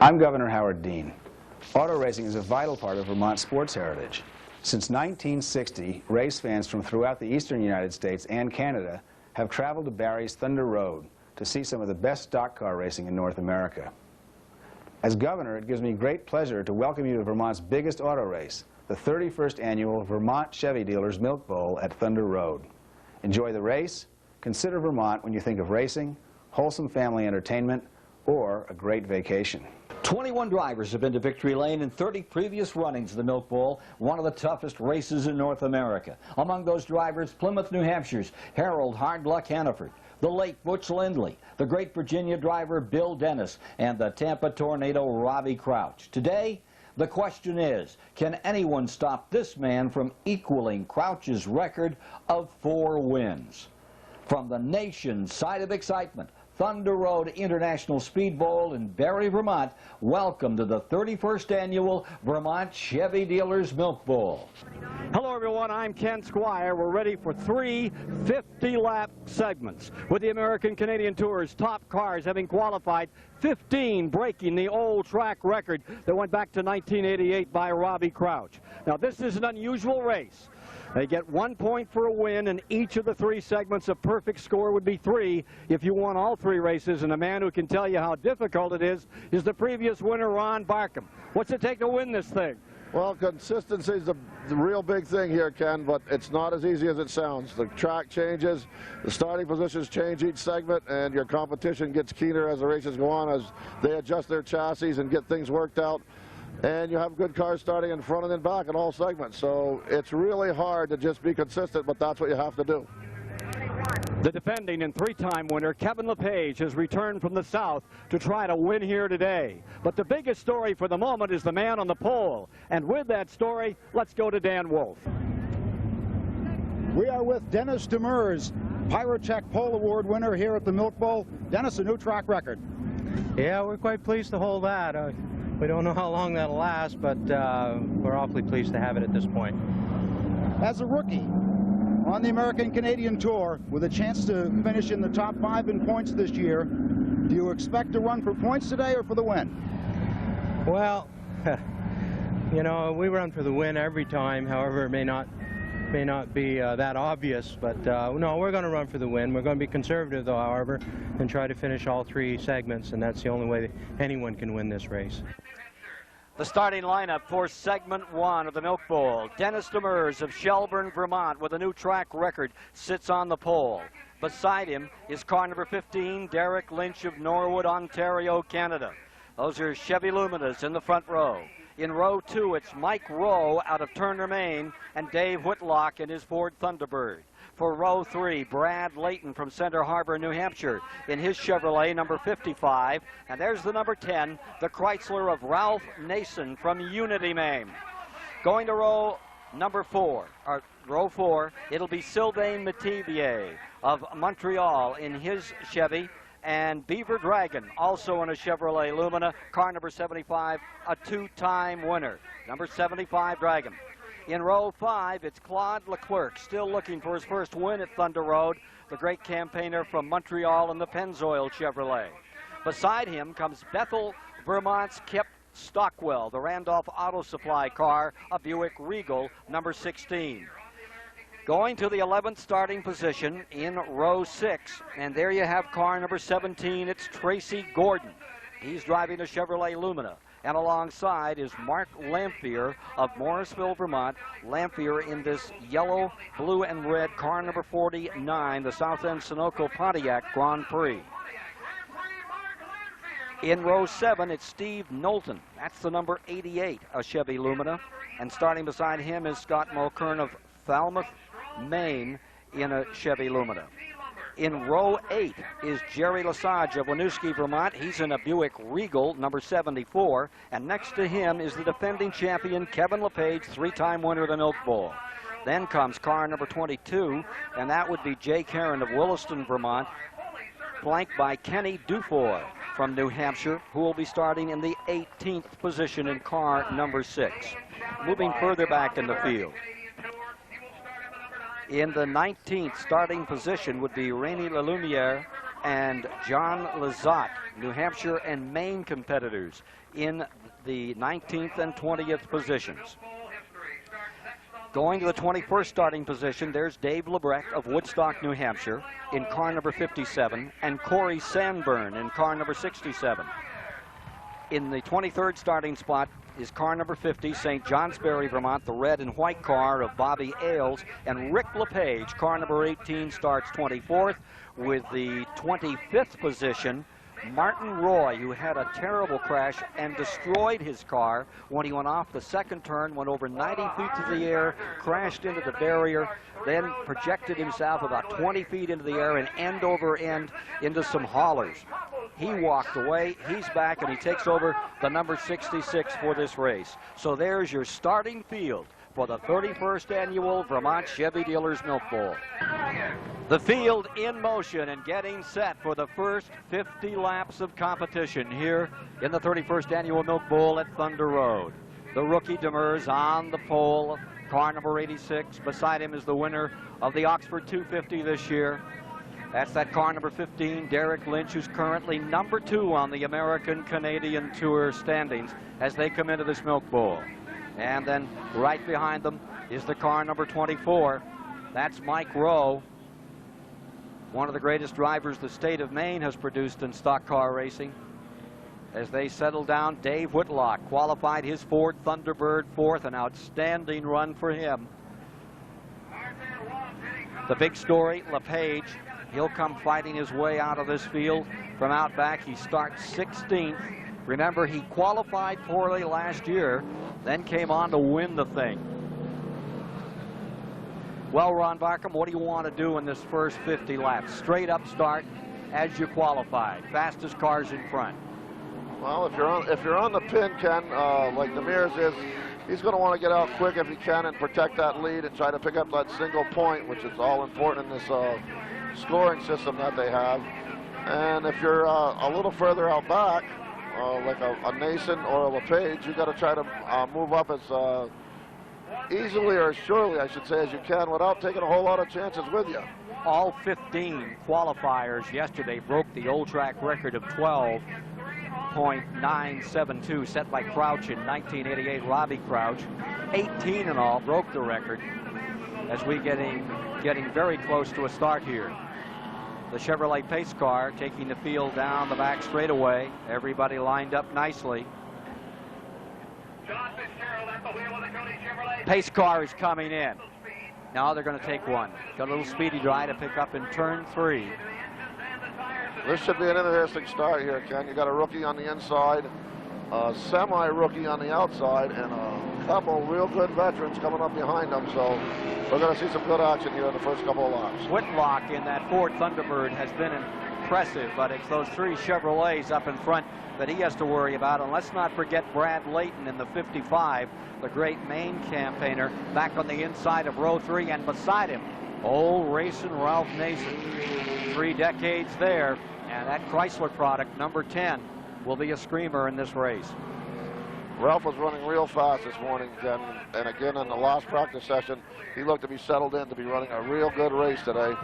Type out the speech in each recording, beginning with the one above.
I'm Governor Howard Dean. Auto racing is a vital part of Vermont's sports heritage. Since 1960, race fans from throughout the eastern United States and Canada have traveled to Barre's Thunder Road to see some of the best stock car racing in North America. As governor, it gives me great pleasure to welcome you to Vermont's biggest auto race, the 31st Annual Vermont Chevy Dealers Milk Bowl at Thunder Road. Enjoy the race. Consider Vermont when you think of racing, wholesome family entertainment, or a great vacation. 21 drivers have been to victory lane in 30 previous runnings of the Milk Bowl, one of the toughest races in North America. Among those drivers, Plymouth, New Hampshire's Harold Hard Luck Hannaford, the late Butch Lindley, the great Virginia driver Bill Dennis, and the Tampa Tornado Robbie Crouch. Today, the question is, can anyone stop this man from equaling Crouch's record of 4 wins? From the nation's side of excitement, Thunder Road International Speedbowl in Barre, Vermont, welcome to the 31st Annual Vermont Chevy Dealers Milk Bowl. Hello everyone, I'm Ken Squire. We're ready for 3 50-lap segments with the American-Canadian Tour's top cars having qualified, 15 breaking the old track record that went back to 1988 by Robbie Crouch. Now this is an unusual race. They get 1 point for a win in each of the 3 segments. A perfect score would be 3 if you won all 3 races, and a man who can tell you how difficult it is the previous winner, Ron Barkham. What's it take to win this thing? Well, consistency is the real big thing here, Ken, but it's not as easy as it sounds. The track changes, the starting positions change each segment, and your competition gets keener as the races go on, as they adjust their chassis and get things worked out. And you have good cars starting in front and in back in all segments. So it's really hard to just be consistent, but that's what you have to do. The defending and 3-time winner, Kevin LePage, has returned from the south to try to win here today. But the biggest story for the moment is the man on the pole. And with that story, let's go to Dan Wolf. We are with Dennis Demers, Pyrotech Pole Award winner here at the Milk Bowl. Dennis, a new track record. Yeah, we're quite pleased to hold that. We don't know how long that'll last, but we're awfully pleased to have it at this point. As a rookie on the American-Canadian Tour, with a chance to finish in the top 5 in points this year, do you expect to run for points today or for the win? Well, you know, we run for the win every time. However, it may not be that obvious, but no, we're going to run for the win. We're going to be conservative, though, however, and try to finish all 3 segments, and that's the only way that anyone can win this race. The starting lineup for segment 1 of the Milk Bowl. Dennis Demers of Shelburne, Vermont, with a new track record, sits on the pole. Beside him is car number 15, Derek Lynch of Norwood, Ontario, Canada. Those are Chevy Luminas in the front row. In row 2, it's Mike Rowe out of Turner, Maine, and Dave Whitlock in his Ford Thunderbird. For row 3, Brad Layton from Center Harbor, New Hampshire, in his Chevrolet number 55. And there's the number 10, the Chrysler of Ralph Nason from Unity, Maine. Going to row 4, it'll be Sylvain Metivier of Montreal in his Chevy, and Beaver Dragon, also in a Chevrolet Lumina, car number 75, a 2-time winner, number 75 Dragon. In row 5, it's Claude Leclerc, still looking for his first win at Thunder Road, the great campaigner from Montreal in the Pennzoil Chevrolet. Beside him comes Bethel, Vermont's Kip Stockwell, the Randolph Auto Supply car, a Buick Regal, number 16. Going to the 11th starting position in row 6, and there you have car number 17, it's Tracy Gordon. He's driving a Chevrolet Lumina. And alongside is Mark Lamphere of Morrisville, Vermont. Lamphere in this yellow, blue, and red car number 49, the South End Sunoco Pontiac Grand Prix. In row 7, it's Steve Knowlton. That's the number 88, a Chevy Lumina. And starting beside him is Scott Mulkern of Falmouth, Maine, in a Chevy Lumina. In row 8 is Jerry Lesage of Winooski, Vermont. He's in a Buick Regal, number 74. And next to him is the defending champion, Kevin LePage, 3-time winner of the Milk Bowl. Then comes car number 22, and that would be Jake Heron of Williston, Vermont, flanked by Kenny Dufour from New Hampshire, who will be starting in the 18th position in car number 6. Moving further back in the field. In the 19th starting position would be Rainy Lelumiere and John Lizotte, New Hampshire and Maine competitors, in the 19th and 20th positions. Going to the 21st starting position, there's Dave Lebrecht of Woodstock, New Hampshire, in car number 57, and Corey Sandburn in car number 67. In the 23rd starting spot is car number 50, St. Johnsbury, Vermont, the red and white car of Bobby Ailes, and Rick LePage, car number 18, starts 24th. With the 25th position, Martin Roy, who had a terrible crash and destroyed his car when he went off the second turn, went over 90 feet to the air, crashed into the barrier, then projected himself about 20 feet into the air and end over end into some haulers. He walked away, he's back, and he takes over the number 66 for this race. So there's your starting field for the 31st annual Vermont Chevy Dealers Milk Bowl. The field in motion and getting set for the first 50 laps of competition here in the 31st annual Milk Bowl at Thunder Road. The rookie Demers on the pole, car number 86. Beside him is the winner of the Oxford 250 this year. That's that car number 15, Derek Lynch, who's currently number 2 on the American-Canadian Tour standings as they come into this Milk Bowl. And then right behind them is the car number 24. That's Mike Rowe, one of the greatest drivers the state of Maine has produced in stock car racing. As they settle down, Dave Whitlock qualified his Ford Thunderbird 4th, an outstanding run for him. The big story, LePage, he'll come fighting his way out of this field from out back. He starts 16th. Remember, he qualified poorly last year, then came on to win the thing. Well, Ron Barkham, what do you want to do in this first 50 laps? Straight up start as you qualified. Fastest cars in front. Well, if you're on the pin, Ken, like Demers is, he's going to want to get out quick if he can and protect that lead and try to pick up that single point, which is all important in this scoring system that they have. And if you're a little further out back, like a Nason or a LePage, you've got to try to move up as easily or as surely, I should say, as you can without taking a whole lot of chances with you. All 15 qualifiers yesterday broke the old track record of 12.972 set by Crouch in 1988, Robbie Crouch. 18 in all broke the record as we getting very close to a start here. The Chevrolet pace car taking the field down the back straightaway. Everybody lined up nicely. Pace car is coming in. Now they're going to take one. Got a little speedy dry to pick up in turn 3. This should be an interesting start here, Ken. You got a rookie on the inside, a semi-rookie on the outside, and a couple real good veterans coming up behind them. So we're going to see some good action here in the first couple of laps. Whitlock in that Ford Thunderbird has been impressive, but it's those 3 Chevrolets up in front that he has to worry about. And let's not forget Brad Layton in the 55, the great Maine campaigner, back on the inside of row 3, and beside him, old racing Ralph Nason. 3 decades there, and that Chrysler product, number 10, will be a screamer in this race. Ralph was running real fast this morning, Ken, and again in the last practice session, he looked to be settled in to be running a real good race today.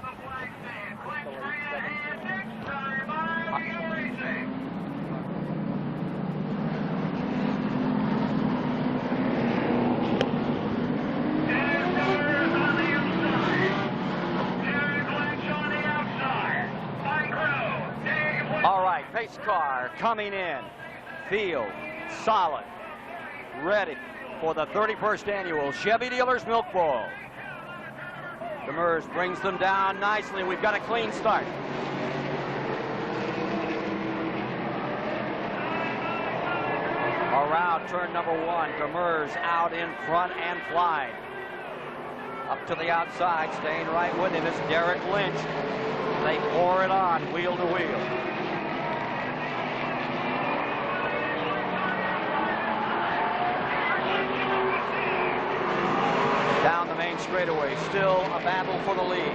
All right, pace car coming in. Field solid, ready for the 31st annual Chevy Dealers Milk Bowl. Demers brings them down nicely. We've got a clean start. Around turn number 1, Demers out in front and flying. Up to the outside, staying right with him is Derek Lynch. They pour it on wheel to wheel. Down the main straightaway, still a battle for the lead.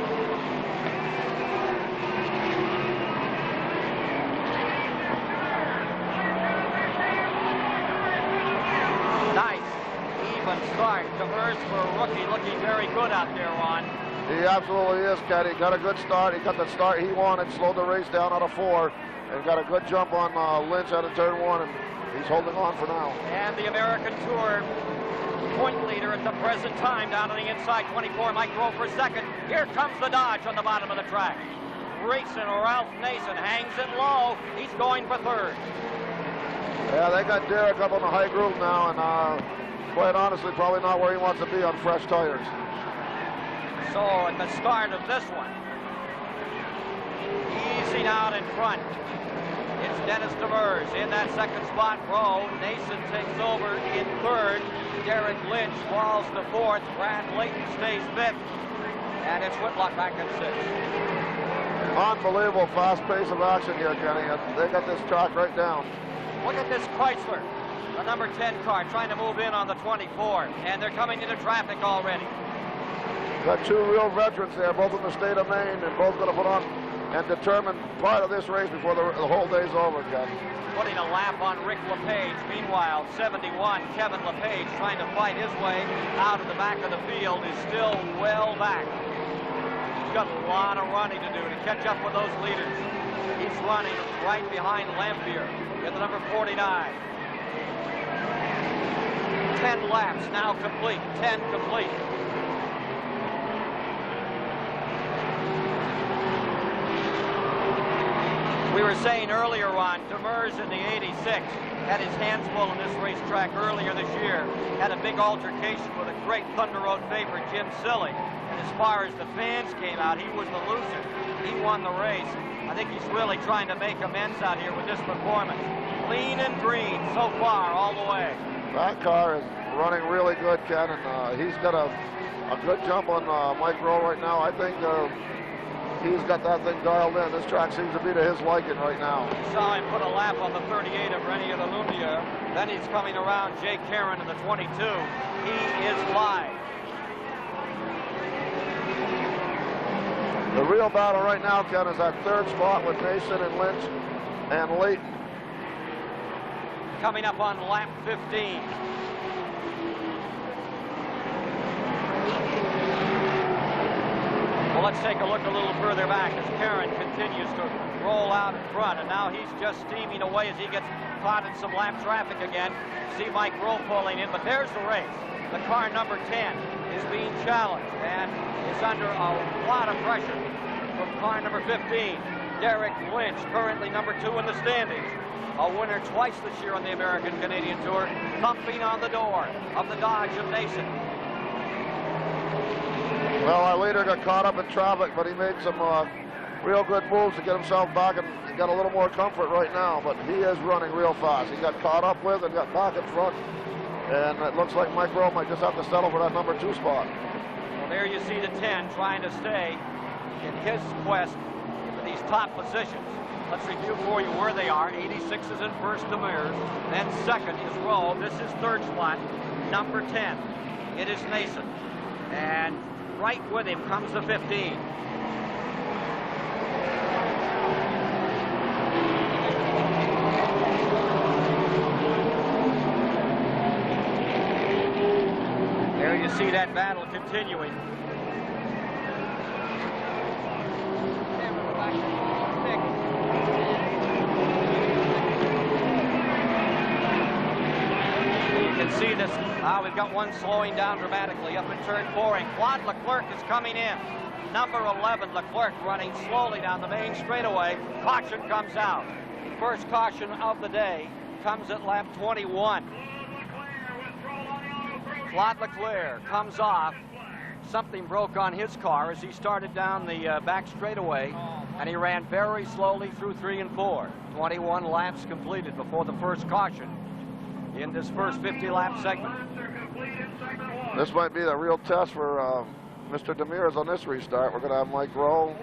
Nice, even start. Demers for a rookie looking very good out there, Ron. He absolutely is, Ken. He got a good start. He got the start he wanted, slowed the race down out of 4, and got a good jump on Lynch out of turn 1, and he's holding on for now. And the American Tour point leader at the present time down on the inside, 24, Mike Rowe for second. Here comes the Dodge on the bottom of the track. Racing Ralph Nason hangs it low. He's going for third. Yeah, they got Derek up on the high groove now, and quite honestly, probably not where he wants to be on fresh tires. So at the start of this one, easing out in front, it's Dennis Demers in that second spot. Rowe, Nason takes over in third. Derek Lynch falls to fourth. Brad Layton stays fifth. And it's Whitlock back in sixth. Unbelievable fast pace of action here, Kenny. They got this track right down. Look at this Chrysler, the number 10 car, trying to move in on the 24. And they're coming into traffic already. Got 2 real veterans there, both in the state of Maine, and both going to put on and determine part of this race before the whole day's over, Ken. Putting a lap on Rick LePage. Meanwhile, 71, Kevin LePage, trying to fight his way out of the back of the field, is still well back. He's got a lot of running to do to catch up with those leaders. He's running right behind Lampier in the number 49. 10 laps now complete, 10 complete. We were saying earlier on, Demers in the 86 had his hands full in this racetrack earlier this year. Had a big altercation with a great Thunder Road favorite, Jim Silly. And as far as the fans came out, he was the loser. He won the race. I think he's really trying to make amends out here with this performance. Clean and green so far, all the way. That car is running really good, Ken, and he's got a good jump on Mike Rowe right now. I think he's got that thing dialed in. This track seems to be to his liking right now. Saw him put a lap on the 38 of Rennie of the Lumiere. Then he's coming around Jake Caron in the 22. He is live. The real battle right now, Ken, is that third spot with Nason and Lynch and Layton. Coming up on lap 15. Well, let's take a look a little further back as Caron continues to roll out in front, and now he's just steaming away as he gets caught in some lap traffic again. See Mike Rowe pulling in, but there's the race. The car number 10 is being challenged and is under a lot of pressure from car number 15. Derek Lynch, currently number 2 in the standings. A winner twice this year on the American-Canadian Tour, thumping on the door of the Dodge of Nason. Well, our leader got caught up in traffic, but he made some real good moves to get himself back and got a little more comfort right now, but he is running real fast. He got caught up with and got back in front, and it looks like Mike Rowe might just have to settle for that number 2 spot. Well, there you see the 10 trying to stay in his quest for these top positions. Let's review for you where they are. 86 is in first, Demers. Then second is Rowe. This is third spot, number 10. It is Nason. And right with him comes the 15. There you see that battle continuing. See this, we've got one slowing down dramatically up in turn 4, and Claude Leclerc is coming in. Number 11, Leclerc running slowly down the main straightaway. Caution comes out. First caution of the day comes at lap 21. Claude Leclerc comes off. Something broke on his car as he started down the back straightaway, and he ran very slowly through 3 and 4. 21 laps completed before the first caution in this first 50-lap segment. This might be the real test for Mr. Demers on this restart. We're going to have Mike Rowe,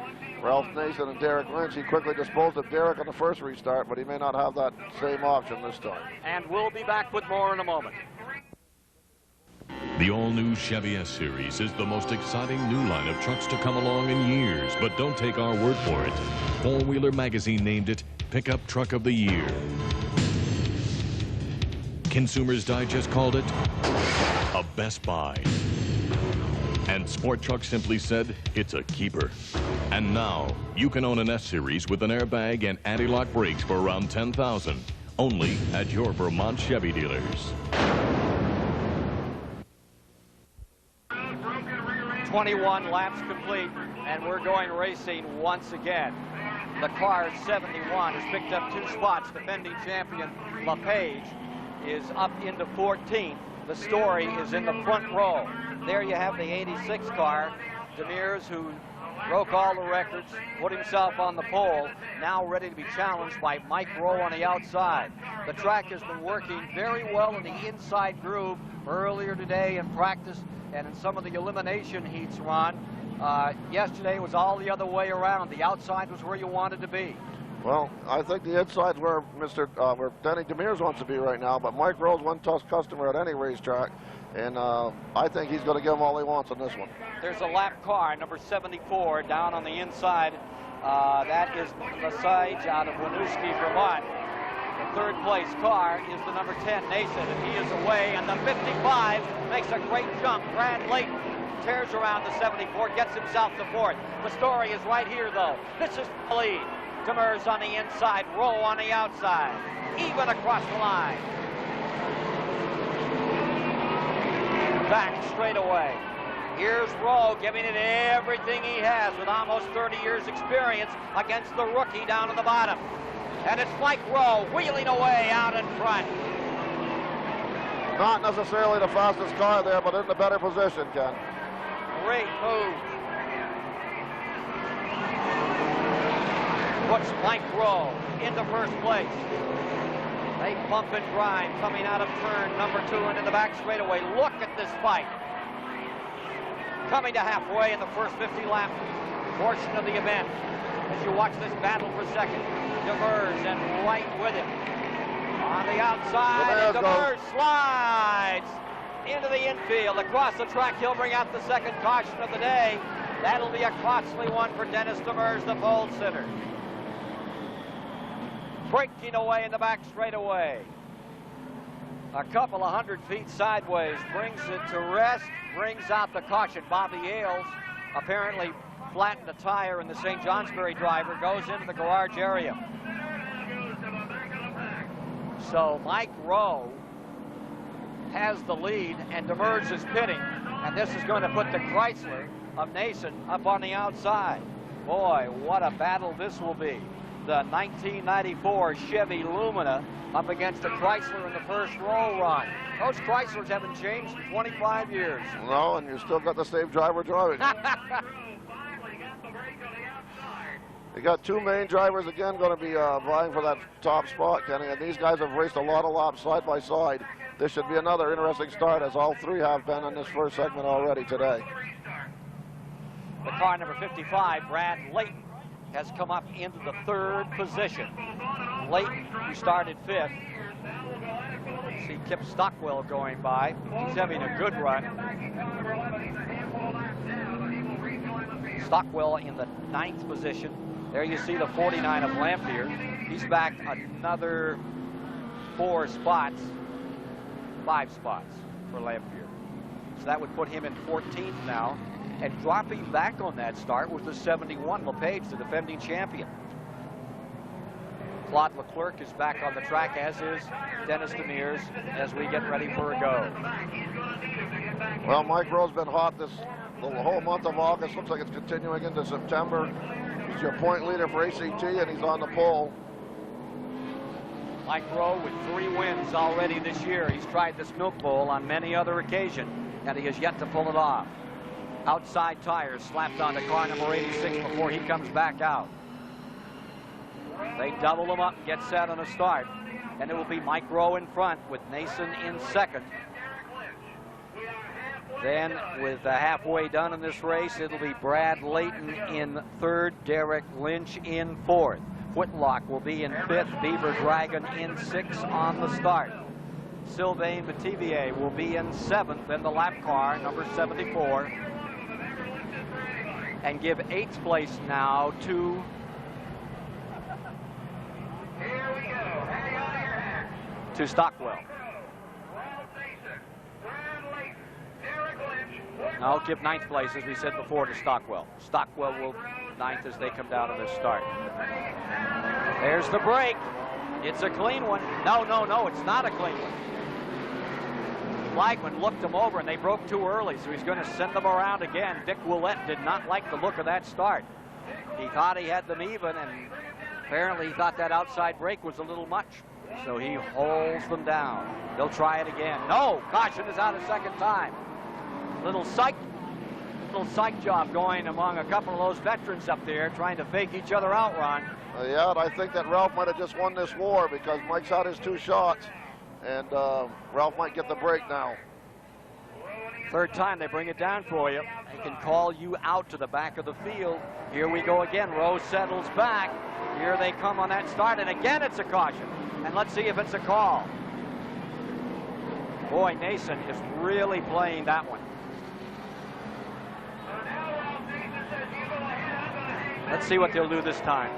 Ralph Nason, and Derek Lynch. He quickly disposed of Derek on the first restart, but he may not have that same option this time. And we'll be back with more in a moment. The all-new Chevy S-Series is the most exciting new line of trucks to come along in years, but don't take our word for it. Four-Wheeler Magazine named it Pickup Truck of the Year. Consumers Digest called it a Best Buy. And Sport Truck simply said, it's a keeper. And now, you can own an S-Series with an airbag and anti-lock brakes for around $10,000, only at your Vermont Chevy dealers. 21 laps complete, and we're going racing once again. The car at 71 has picked up 2 spots. Defending champion LePage is up into 14th. The Story is in the front row. There you have the 86 car. Demers, who broke all the records, put himself on the pole, now ready to be challenged by Mike Rowe on the outside. The track has been working very well in the inside groove earlier today in practice and in some of the elimination heats, Ron. Yesterday was all the other way around. The outside was where you wanted to be. Well, I think the inside's where where Denny Demers wants to be right now, but Mike Rowe's one tough customer at any racetrack, and I think he's going to give him all he wants on this one. There's a lap car, number 74, down on the inside. That is Lesage out of Winooski, Vermont. The third place car is the number 10, Nason, and he is away, and the 55 makes a great jump. Brad Layton tears around the 74, gets himself to fourth. The Story is right here, though. This is the lead. Demers on the inside, Rowe on the outside, even across the line. Back straight away. Here's Rowe giving it everything he has with almost 30 years experience against the rookie down at the bottom. And it's Mike Rowe wheeling away out in front. Not necessarily the fastest car there, but in the better position, Ken. Great move. Puts Mike Rowe into first place. They bump and grind coming out of turn number 2 and in the back straightaway. Look at this fight. Coming to halfway in the first 50 lap portion of the event. As you watch this battle for second. Demers and right with him. On the outside, and Demers slides into the infield. Across the track, he'll bring out the second caution of the day. That'll be a costly one for Dennis Demers, the pole sitter. Breaking away in the back straightaway. A couple of 100 feet sideways, brings it to rest, brings out the caution. Bobby Ailes apparently flattened a tire, and the St. Johnsbury driver goes into the garage area. So Mike Rowe has the lead, and Demers is pitting, and this is going to put the Chrysler of Nason up on the outside. Boy, what a battle this will be. The 1994 Chevy Lumina up against the Chrysler in the first row run. Those Chryslers haven't changed in 25 years. No, and you still got the same driver driving. You got 2 main drivers again going to be vying for that top spot, Kenny, and these guys have raced a lot of laps side by side. This should be another interesting start, as all 3 have been in this first segment already today. The car number 55, Brad Layton, has come up into the 3rd position. Layton, who started 5th. See Kip Stockwell going by. He's having a good run. Stockwell in the 9th position. There you see the 49 of Lampier. He's back another 5 spots for Lampier. So that would put him in 14th now. And dropping back on that start was the 71, LePage, the defending champion. Claude Leclerc is back on the track, as is Dennis Demers, as we get ready for a go. Well, Mike Rowe's been hot the whole month of August. Looks like it's continuing into September. He's your point leader for ACT, and he's on the pole. Mike Rowe with 3 wins already this year. He's tried this Milk Bowl on many other occasions, and he has yet to pull it off. Outside tires slapped onto car number 86 before he comes back out. They double them up and get set on a start. And it will be Mike Rowe in front with Nason in 2nd. Then with halfway done in this race, it'll be Brad Layton in 3rd, Derek Lynch in 4th. Whitlock will be in 5th, Beaver Dragon in 6th on the start. Sylvain Metivier will be in 7th in the lap car, number 74. And give 8th place now to Stockwell. I'll give 9th place, as we said before, to Stockwell. Stockwell will 9th as they come down to this start. There's the break. It's a clean one. No, it's not a clean one. Flagman looked them over, and they broke too early, so he's going to send them around again. Dick Willett did not like the look of that start. He thought he had them even, and apparently he thought that outside break was a little much, so he holds them down. They'll try it again. No, caution is out a second time. Little psych job going among a couple of those veterans up there, trying to fake each other out, Ron. Yeah, and I think that Ralph might have just won this war because Mike's had his 2 shots, and Ralph might get the break now. Third time they bring it down for you. They can call you out to the back of the field. Here we go again. Rose settles back. Here they come on that start, and again it's a caution. And let's see if it's a call. Boy, Nason is really playing that one. Let's see what they'll do this time.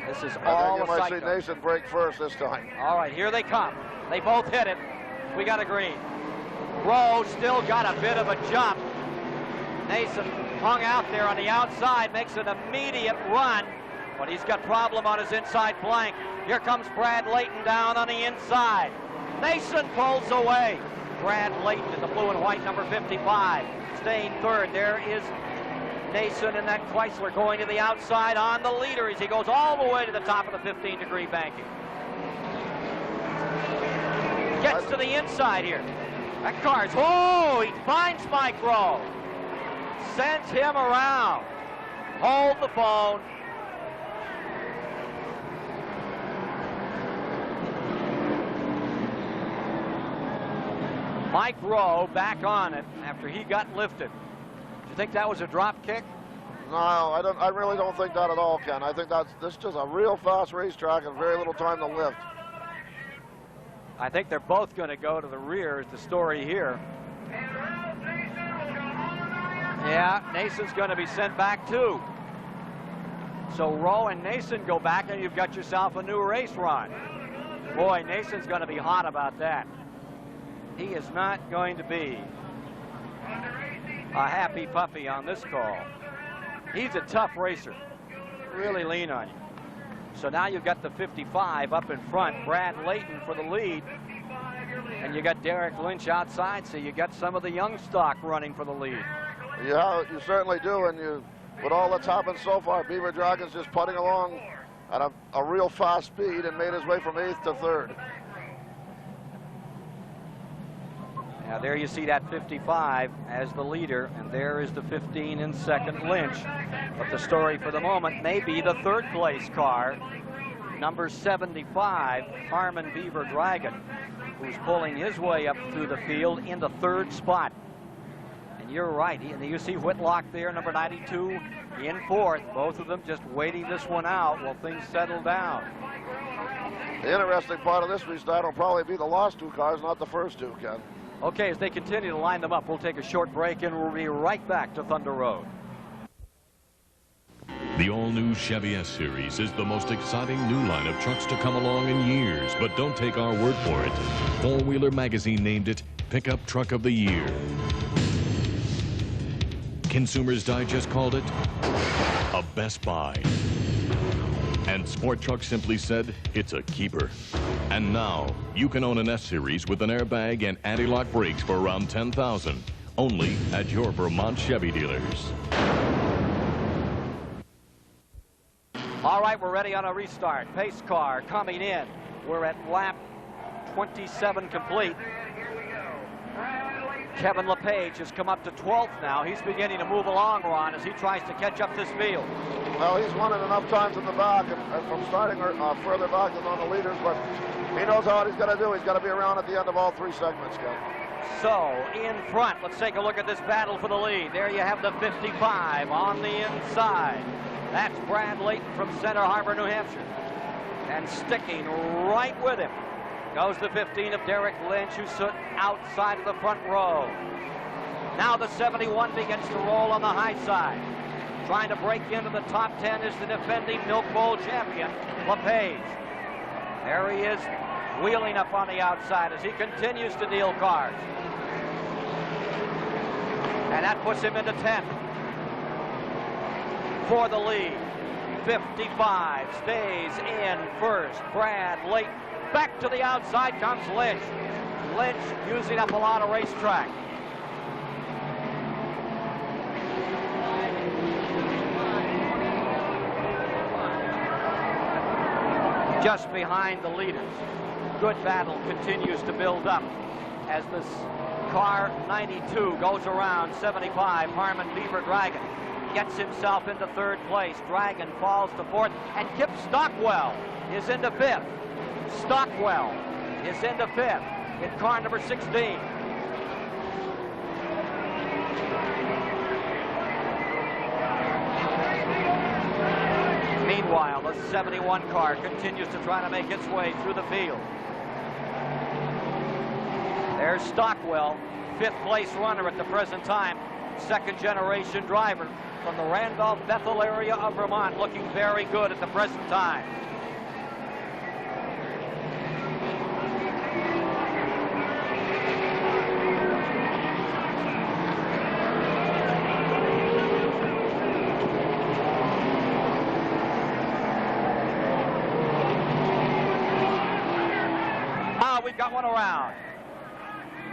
This is all a psycho. I think you might see Nason break first this time. All right, here they come. They both hit it. We got a green. Rowe still got a bit of a jump. Nason hung out there on the outside, makes an immediate run, but he's got problem on his inside flank. Here comes Brad Layton down on the inside. Nason pulls away. Brad Layton in the blue and white, number 55, staying third. There is Nason in that Chrysler going to the outside on the leader as he goes all the way to the top of the 15-degree banking. Gets to the inside here. That car's, oh, he finds Mike Rowe. Sends him around. Hold the phone. Mike Rowe back on it after he got lifted. Do you think that was a drop kick? No, I really don't think that at all, Ken. I think this is just a real fast racetrack and very little time to lift. I think they're both going to go to the rear is the story here. Yeah, Nason's going to be sent back too. So Rowe and Nason go back and you've got yourself a new race run. Boy, Nason's going to be hot about that. He is not going to be a happy puppy on this call. He's a tough racer. Really lean on you. So now you've got the 55 up in front, Brad Layton for the lead, and you got Derek Lynch outside, so you got some of the young stock running for the lead. Yeah, you certainly do, and with all that's happened so far, Beaver Dragon's just putting along at a real fast speed and made his way from 8th to 3rd. Now there you see that 55 as the leader, and there is the 15 in second, Lynch. But the story for the moment may be the 3rd place car, number 75, Harmon Beaver Dragon, who's pulling his way up through the field in the 3rd spot. And you're right, and you see Whitlock there, number 92, in 4th. Both of them just waiting this one out while things settle down. The interesting part of this restart will probably be the last 2 cars, not the first 2, Ken. Okay, as they continue to line them up, we'll take a short break and we'll be right back to Thunder Road. The all-new Chevy S-Series is the most exciting new line of trucks to come along in years, but don't take our word for it. Four Wheeler Magazine named it Pickup Truck of the Year. Consumers Digest called it a Best Buy. And Sport Truck simply said, it's a keeper. And now, you can own an S-Series with an airbag and anti-lock brakes for around $10,000, only at your Vermont Chevy dealers. All right, we're ready on a restart. Pace car coming in. We're at lap 27 complete. Kevin LePage has come up to 12th now. He's beginning to move along, Ron, as he tries to catch up this field. Well, he's won it enough times in the back and from starting further back than on the leaders, but he knows what he's got to do. He's got to be around at the end of all 3 segments, Ken. So, in front, let's take a look at this battle for the lead. There you have the 55 on the inside. That's Brad Layton from Center Harbor, New Hampshire. And sticking right with him goes the 15 of Derek Lynch, who's outside of the front row. Now the 71 begins to roll on the high side. Trying to break into the top 10 is the defending Milk Bowl champion, LePage. There he is, wheeling up on the outside as he continues to deal cars. And that puts him into 10th for the lead. 55 stays in first. Brad Layton. Back to the outside comes Lynch. Lynch using up a lot of racetrack. Just behind the leaders. Good battle continues to build up as this car 92 goes around 75. Harmon Beaver Dragon gets himself into third place. Dragon falls to fourth, and Kip Stockwell is into fifth. Stockwell is into fifth in car number 16. Meanwhile, the 71 car continues to try to make its way through the field. There's Stockwell, fifth place runner at the present time, second generation driver from the Randolph-Bethel area of Vermont, looking very good at the present time. We've got one around.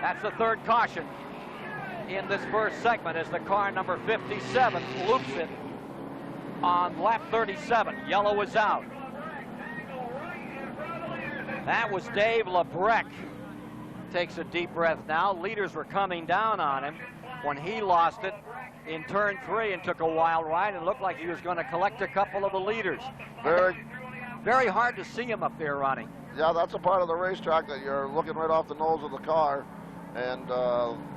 That's the third caution in this first segment as the car number 57 loops it on lap 37. Yellow is out. That was Dave LeBrec. Takes a deep breath now. Leaders were coming down on him when he lost it in turn 3 and took a wild ride and looked like he was going to collect a couple of the leaders. Very hard to see him up there running. Yeah, that's a part of the racetrack that you're looking right off the nose of the car, and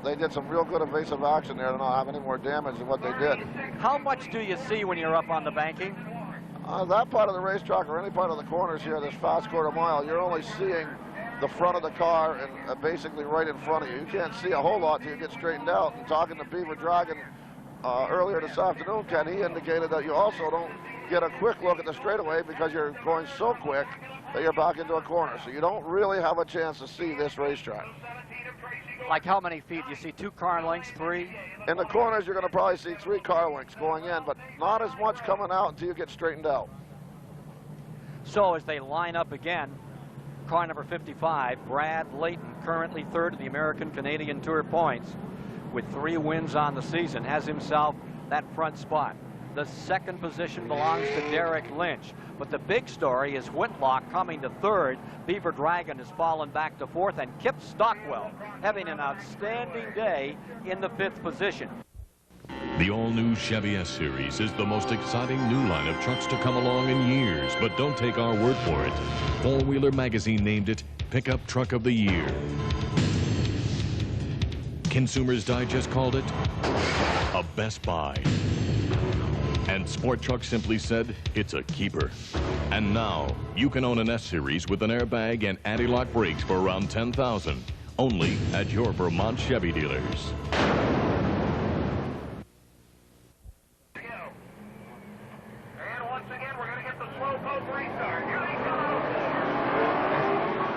they did some real good evasive action there to not have any more damage than what they did. How much do you see when you're up on the banking? That part of the racetrack or any part of the corners here, this fast quarter mile, you're only seeing the front of the car and basically right in front of you. You can't see a whole lot till you get straightened out. And talking to Beaver Dragon earlier this afternoon, Ken, he indicated that you also don't get a quick look at the straightaway because you're going so quick that you're back into a corner. So you don't really have a chance to see this racetrack. Like how many feet? You see 2 car lengths, 3? In the corners, you're going to probably see 3 car lengths going in, but not as much coming out until you get straightened out. So as they line up again, car number 55, Brad Layton, currently third in the American-Canadian Tour points with 3 wins on the season, has himself that front spot. The second position belongs to Derek Lynch. But the big story is Whitlock coming to third. Beaver Dragon has fallen back to fourth, and Kip Stockwell having an outstanding day in the 5th position. The all-new Chevy S-Series is the most exciting new line of trucks to come along in years, but don't take our word for it. Four Wheeler Magazine named it Pickup Truck of the Year. Consumers Digest called it a Best Buy. And Sport Truck simply said, it's a keeper. And now, you can own an S-Series with an airbag and anti-lock brakes for around $10,000, only at your Vermont Chevy dealers.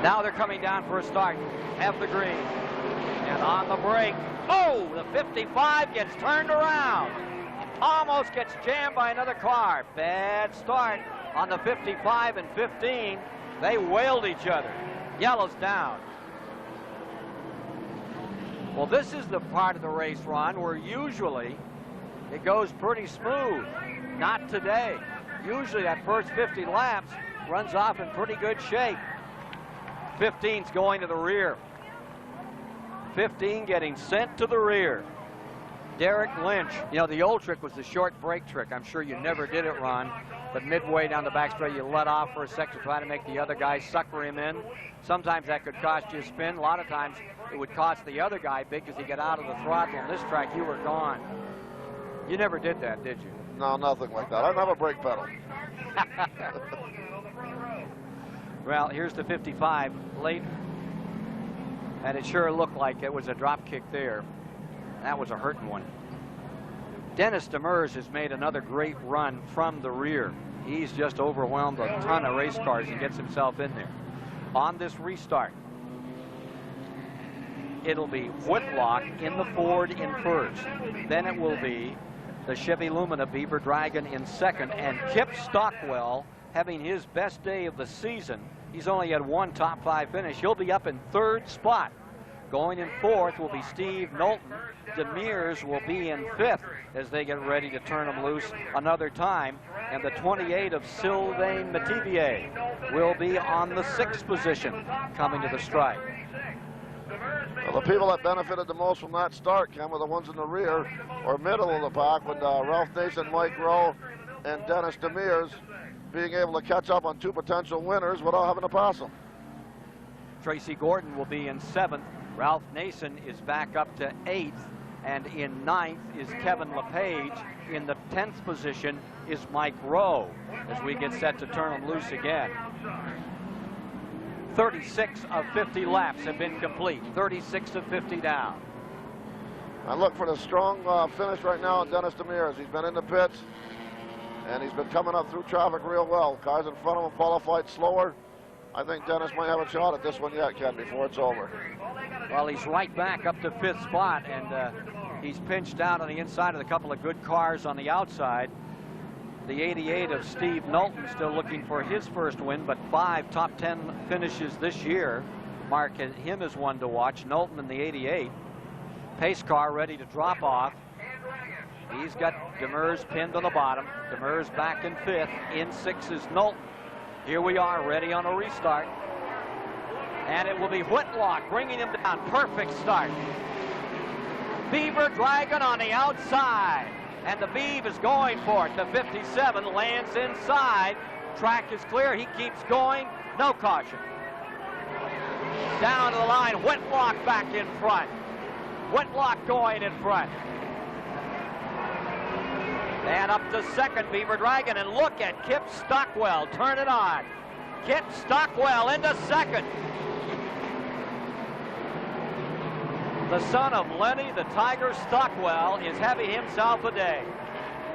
Now they're coming down for a start. Have the green. And on the brake. Oh, the 55 gets turned around. Almost gets jammed by another car. Bad start on the 55 and 15. They wailed each other. Yellow's down. Well, this is the part of the race, Ron, where usually it goes pretty smooth. Not today. Usually that first 50 laps runs off in pretty good shape. 15's going to the rear. 15 getting sent to the rear. Derek Lynch. You know, the old trick was the short brake trick. I'm sure you never did it, Ron. But midway down the back straight, you let off for a sec to try to make the other guy sucker him in. Sometimes that could cost you a spin. A lot of times it would cost the other guy big because he got out of the throttle. On this track, you were gone. You never did that, did you? No, nothing like that. I don't have a brake pedal. Well, here's the 55 late. And it sure looked like it was a drop kick there. That was a hurting one. Dennis Demers has made another great run from the rear. He's just overwhelmed a ton of race cars and gets himself in there. On this restart, it'll be Whitlock in the Ford in first. Then it will be the Chevy Lumina Beaver Dragon in second, and Kip Stockwell having his best day of the season. He's only had one top 5 finish. He'll be up in third spot. Going in fourth will be Steve Knowlton. Demers will be in fifth as they get ready to turn him loose another time. And the 28 of Sylvain Metivier will be on the 6th position coming to the stripe. Well, the people that benefited the most from that start, Ken, were the ones in the rear or middle of the pack, with Ralph Nason, Mike Rowe, and Dennis Demers being able to catch up on 2 potential winners without having to pass them. Tracy Gordon will be in 7th. Ralph Nason is back up to 8th. And in 9th is Kevin LePage. In the 10th position is Mike Rowe as we get set to turn him loose again. 36 of 50 laps have been complete. 36 of 50 down. I look for the strong finish right now on Dennis Demers. He's been in the pits, and he's been coming up through traffic real well. Cars in front of him qualified slower. I think Dennis might have a shot at this one yet, Ken, before it's over. Well, he's right back up to 5th spot, and he's pinched out on the inside of a couple of good cars on the outside. The 88 of Steve Knowlton still looking for his first win, but 5 top 10 finishes this year mark him as one to watch. Knowlton in the 88. Pace car ready to drop off. He's got Demers pinned on the bottom. Demers back in 5th. In 6th is Knowlton. Here we are, ready on a restart. And it will be Whitlock bringing him down. Perfect start. Beaver Dragon on the outside. And the Beav is going for it. The 57 lands inside. Track is clear. He keeps going. No caution. Down to the line. Whitlock back in front. Whitlock going in front. And up to 2nd, Beaver Dragon. And look at Kip Stockwell. Turn it on. Kip Stockwell into 2nd. The son of Lenny the Tiger Stockwell is having himself a day.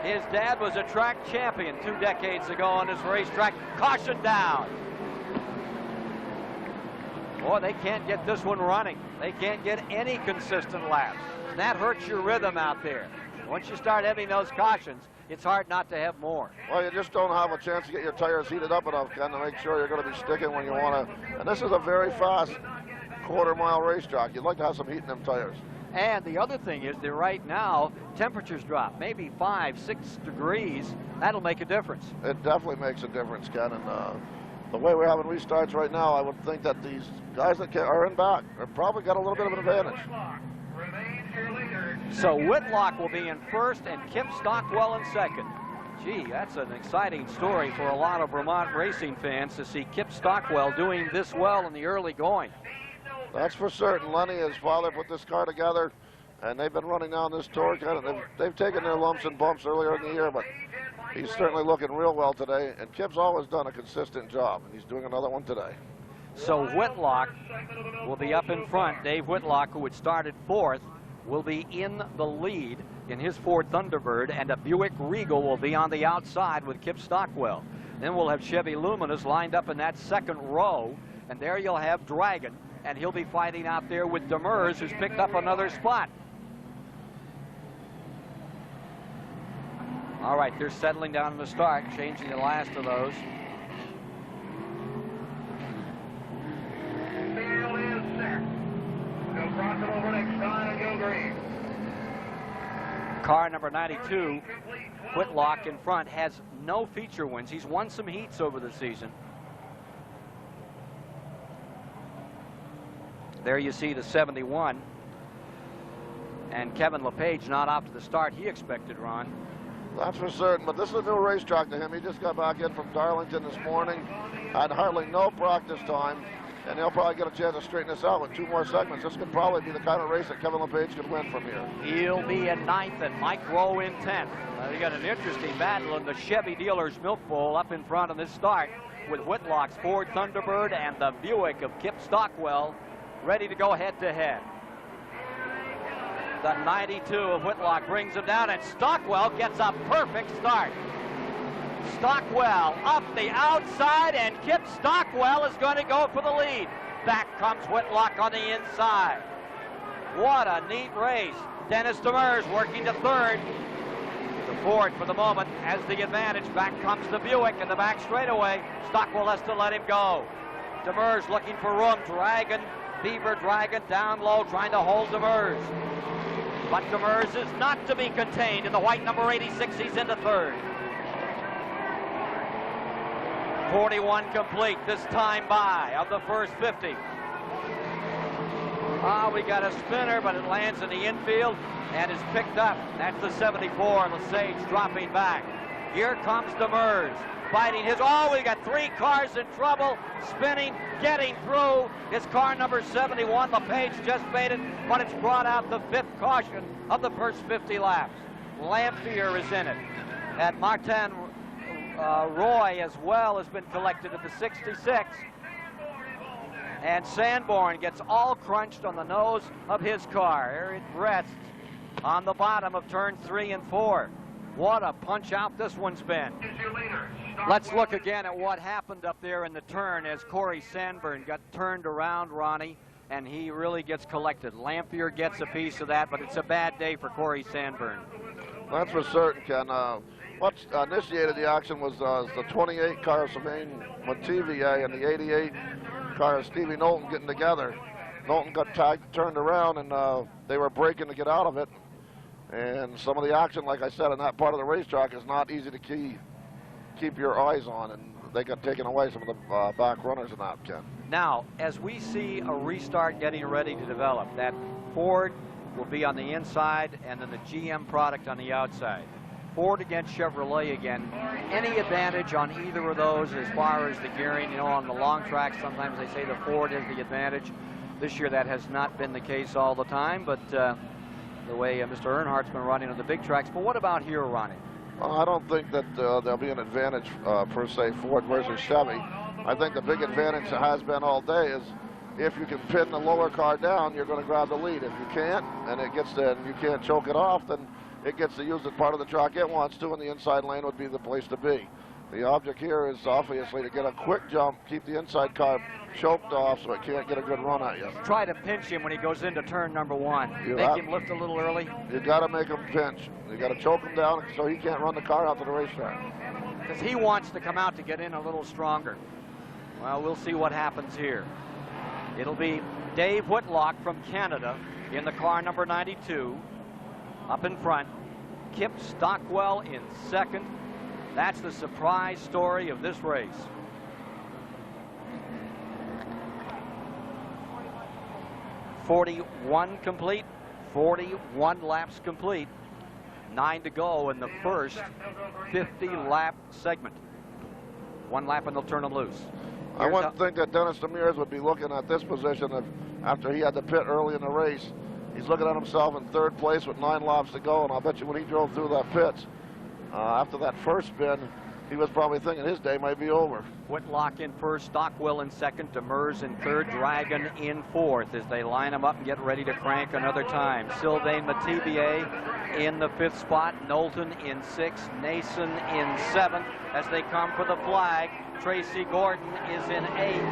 His dad was a track champion 2 decades ago on this racetrack. Caution down. Boy, they can't get this one running. They can't get any consistent laps. And that hurts your rhythm out there. Once you start having those cautions, it's hard not to have more. Well, you just don't have a chance to get your tires heated up enough, Ken, to make sure you're going to be sticking when you want to. And this is a very fast quarter-mile racetrack. You'd like to have some heat in them tires. And the other thing is that right now, temperatures drop, maybe 5, 6 degrees. That'll make a difference. It definitely makes a difference, Ken. And the way we're having restarts right now, I would think that these guys that are in back have probably got a little bit of an advantage. So Whitlock will be in 1st and Kip Stockwell in 2nd. Gee, that's an exciting story for a lot of Vermont racing fans to see Kip Stockwell doing this well in the early going. That's for certain. Lenny, his father, put this car together, and they've been running down this tour. They've taken their lumps and bumps earlier in the year, but he's certainly looking real well today. And Kip's always done a consistent job, and he's doing another one today. So Whitlock will be up in front. Dave Whitlock, who had started 4th, will be in the lead in his Ford Thunderbird, and a Buick Regal will be on the outside with Kip Stockwell. Then we'll have Chevy Luminas lined up in that 2nd row, and there you'll have Dragon, and he'll be fighting out there with Demers, who's picked up another spot. All right, they're settling down in the start, changing the last of those. Car number 92, Whitlock in front, has no feature wins. He's won some heats over the season. There you see the 71. And Kevin LePage not off to the start he expected, Ron. That's for certain, but this is a new racetrack to him. He just got back in from Darlington this morning, had hardly no practice time, and he'll probably get a chance to straighten this out with 2 more segments. This could probably be the kind of race that Kevin LePage could win from here. He'll be in 9th and Mike Rowe in 10th. You got an interesting battle in the Chevy Dealers Milk Bowl up in front of this start with Whitlock's Ford Thunderbird and the Buick of Kip Stockwell ready to go head-to-head. The 92 of Whitlock brings him down, and Stockwell gets a perfect start. Stockwell up the outside, and Kip Stockwell is going to go for the lead. Back comes Whitlock on the inside. What a neat race. Dennis Demers working to third. The Ford for the moment has the advantage. Back comes the Buick in the back straightaway. Stockwell has to let him go. Demers looking for room. Beaver Dragon down low trying to hold Demers. But Demers is not to be contained in the white number 86. He's into third. 41 complete this time by of the first 50. We got a spinner, but it lands in the infield and is picked up. That's the 74, Lesage dropping back. Here comes Demers, fighting his, we got 3 cars in trouble, spinning, getting through. It's car number 71, LePage just faded, but it's brought out the 5th caution of the first 50 laps. Lampier is in it. And Martin Roy as well has been collected at the 66. And Sanborn gets all crunched on the nose of his car. It rests on the bottom of turn 3 and 4. What a punch out this one's been. Let's look again at what happened up there in the turn as Corey Sanborn got turned around, Ronnie, and he really gets collected. Lampier gets a piece of that, but it's a bad day for Corey Sanborn. That's for certain, Ken. What initiated the action was the 28 car of Sylvain Mativier and the 88 car of Stevie Knowlton getting together. Knowlton got turned around, and they were braking to get out of it. And some of the action, like I said, in that part of the racetrack is not easy to keep your eyes on, and they got taken away, some of the back runners in that, Ken. Now, as we see a restart getting ready to develop, that Ford will be on the inside and then the GM product on the outside. Ford against Chevrolet again. Any advantage on either of those as far as the gearing? You know, on the long tracks, sometimes they say the Ford has the advantage. This year that has not been the case all the time, but the way Mr. Earnhardt's been running on the big tracks. But what about here, Ronnie? I don't think that there'll be an advantage per se, Ford versus Chevy. I think the big advantage that has been all day is if you can pin the lower car down, you're going to grab the lead. If you can't, and it gets to, and you can't choke it off, then it gets to use the part of the track it wants to, and the inside lane would be the place to be. The object here is obviously to get a quick jump, keep the inside car choked off so it can't get a good run at you. Try to pinch him when he goes into turn number 1. Make him lift a little early. You got to make him pinch. You got to choke him down so he can't run the car out to the racetrack. Because he wants to come out to get in a little stronger. Well, we'll see what happens here. It'll be Dave Whitlock from Canada in the car number 92 up in front. Kip Stockwell in second. That's the surprise story of this race. .41 complete, 41 laps complete, 9 to go in the first 50-lap segment. 1 lap and they'll turn them loose. I wouldn't think that Dennis Demers would be looking at this position after he had to pit early in the race. He's looking at himself in 3rd place with 9 laps to go, and I'll bet you when he drove through that pits, after that first spin, he was probably thinking his day might be over. Whitlock in first, Stockwell in second, Demers in third, Dragon in fourth as they line them up and get ready to crank another time. Sylvain Mativier in the 5th spot, Knowlton in 6th, Nason in 7th as they come for the flag. Tracy Gordon is in 8th.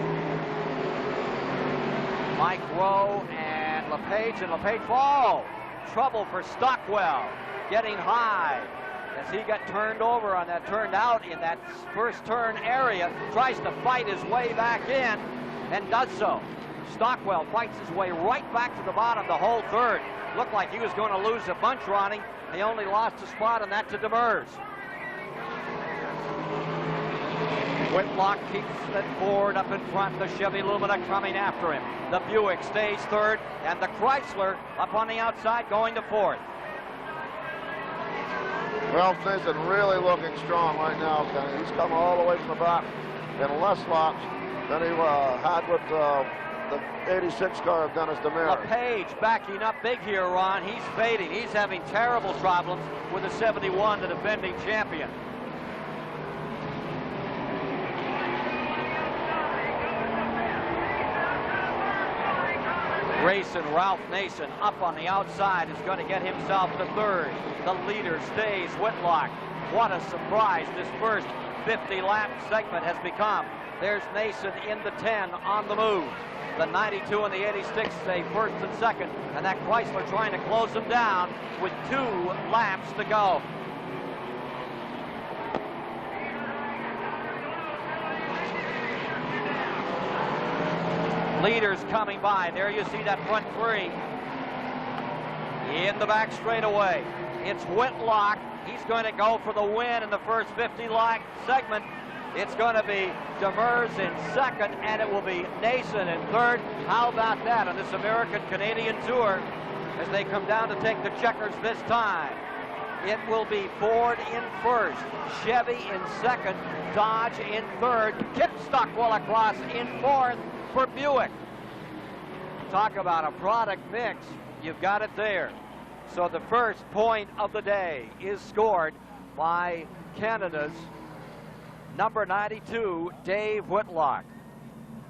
Mike Rowe and LePage fall. Trouble for Stockwell, getting high as he got turned over on that, turned out in that first turn area, tries to fight his way back in and does so. Stockwell fights his way right back to the bottom the whole third. Looked like he was going to lose a bunch, Ronnie. He only lost a spot, and that to Demers. Whitlock keeps it forward up in front. The Chevy Lumina coming after him. The Buick stays third, and the Chrysler up on the outside going to fourth. Ralph Nason really looking strong right now. He's come all the way from the back in less laps than he had with the 86 car of Dennis Demers. LePage backing up big here, Ron. He's fading. He's having terrible problems with the 71, the defending champion. Racing Ralph Nason up on the outside is going to get himself to third. The leader stays Whitlock. What a surprise this first 50-lap segment has become. There's Nason in the 10 on the move. The 92 and the 86 stay first and second, and that Chrysler trying to close them down with 2 laps to go. Leaders coming by. There you see that front 3. In the back straightaway, it's Whitlock. He's going to go for the win in the first 50-lap segment. It's going to be Demers in second, and it will be Nason in third. How about that on this American-Canadian Tour as they come down to take the checkers this time? It will be Ford in first, Chevy in second, Dodge in third, Kip Stockwell across in fourth for Buick. Talk about a product mix. You've got it there. So the first point of the day is scored by Canada's number 92, Dave Whitlock.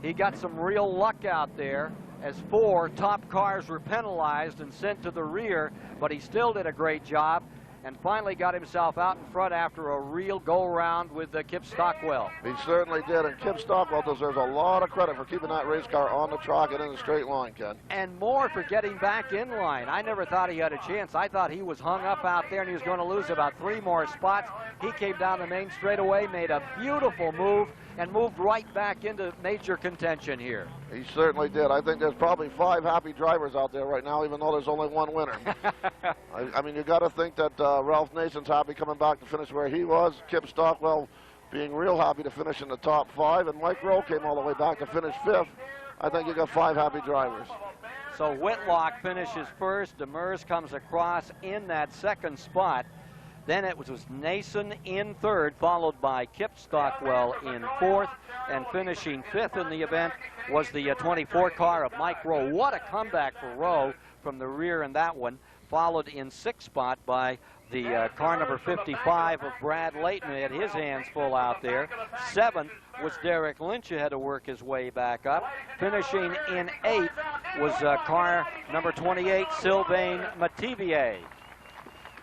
He got some real luck out there as 4 top cars were penalized and sent to the rear, but he still did a great job and finally got himself out in front after a real go-round with Kip Stockwell. He certainly did, and Kip Stockwell deserves a lot of credit for keeping that race car on the track and in the straight line, Ken. And more for getting back in line. I never thought he had a chance. I thought he was hung up out there and he was going to lose about 3 more spots. He came down the main straightaway, made a beautiful move, and moved right back into major contention here. He certainly did. I think there's probably 5 happy drivers out there right now, even though there's only 1 winner. I mean, you got to think that Ralph Nason's happy coming back to finish where he was. Kip Stockwell being real happy to finish in the top 5, and Mike Rowe came all the way back to finish 5th. I think you got 5 happy drivers. So Whitlock finishes first. Demers comes across in that second spot. Then it was Nason in third, followed by Kip Stockwell in fourth, and finishing 5th in the event was the 24 car of Mike Rowe. What a comeback for Rowe from the rear in that one, followed in 6th spot by the car number 55 of Brad Layton, who had his hands full out there. 7th was Derek Lynch, who had to work his way back up. Finishing in 8th was car number 28, Sylvain Metivier.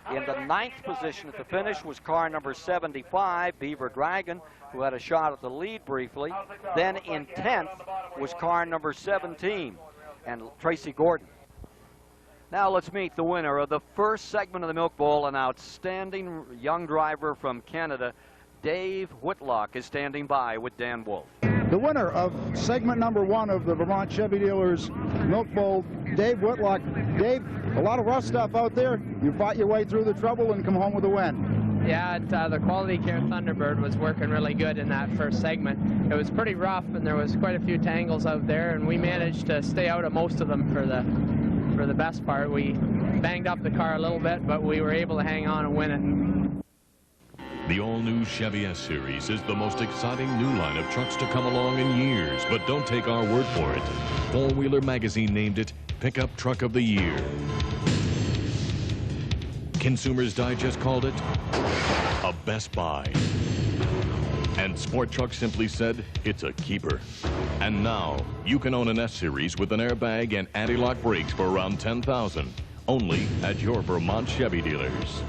In the 9th position at the finish was car number 75, Beaver Dragon, who had a shot at the lead briefly. Then in 10th was car number 17, and Tracy Gordon. Now let's meet the winner of the first segment of the Milk Bowl, an outstanding young driver from Canada. Dave Whitlock is standing by with Dan Wolf. The winner of segment number 1 of the Vermont Chevy Dealers Milk Bowl, Dave Whitlock. Dave, a lot of rough stuff out there. You fought your way through the trouble and come home with a win. Yeah, the Quality Care Thunderbird was working really good in that first segment. It was pretty rough, and there was quite a few tangles out there, and we managed to stay out of most of them for the best part. We banged up the car a little bit, but we were able to hang on and win it. The all-new Chevy S-Series is the most exciting new line of trucks to come along in years, but don't take our word for it. Four-Wheeler Magazine named it Pickup Truck of the Year. Consumers Digest called it a Best Buy. And Sport Truck simply said it's a keeper. And now you can own an S-Series with an airbag and anti-lock brakes for around $10,000, only at your Vermont Chevy dealers.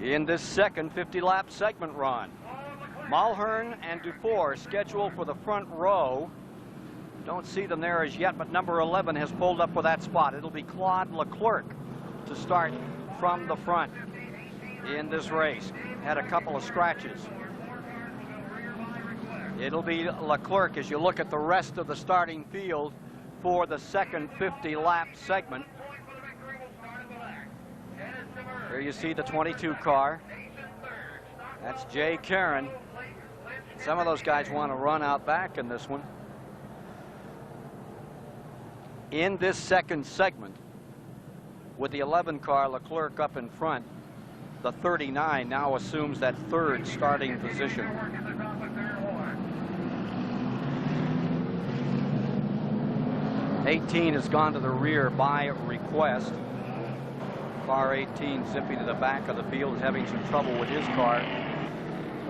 In this second 50-lap segment run, Mulhern and Dufour scheduled for the front row. Don't see them there as yet, but number 11 has pulled up for that spot. It'll be Claude Leclerc to start from the front in this race. Had a couple of scratches. It'll be Leclerc as you look at the rest of the starting field for the second 50-lap segment. There you see the 22 car. That's Jay Caron. Some of those guys want to run out back in this one. In this second segment, with the 11 car, Leclerc up in front, the 39 now assumes that third starting position. '18 has gone to the rear by request. Car 18 zipping to the back of the field, is having some trouble with his car.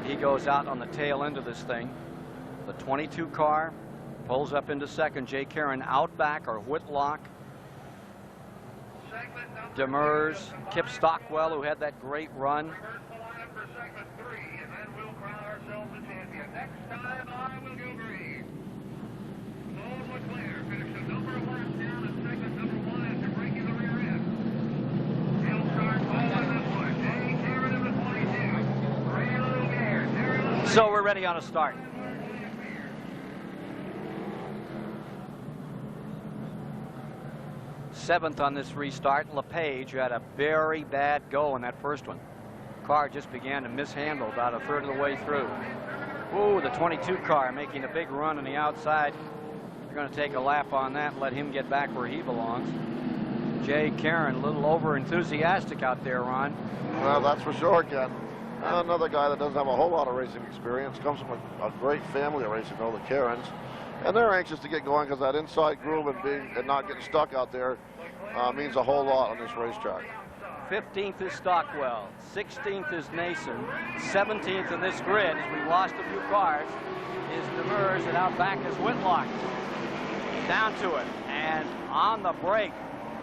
He goes out on the tail end of this thing. The 22 car pulls up into second. Jay Caron out back are Whitlock, Demers, Kip Stockwell, who had that great run. So we're ready on a start. Seventh on this restart, LePage, who had a very bad go in that first one. Car just began to mishandle about a third of the way through. Ooh, the 22 car making a big run on the outside. They're going to take a lap on that and let him get back where he belongs. Jay Karen, a little over enthusiastic out there, Ron. Well, that's for sure, Ken. And another guy that doesn't have a whole lot of racing experience, comes from a great family of racing, though, the Karens. And they're anxious to get going because that inside groove and not getting stuck out there means a whole lot on this racetrack. 15th is Stockwell, 16th is Nason, 17th in this grid, as we've lost a few cars, is Demers, and out back is Whitlock. Down to it, and on the break,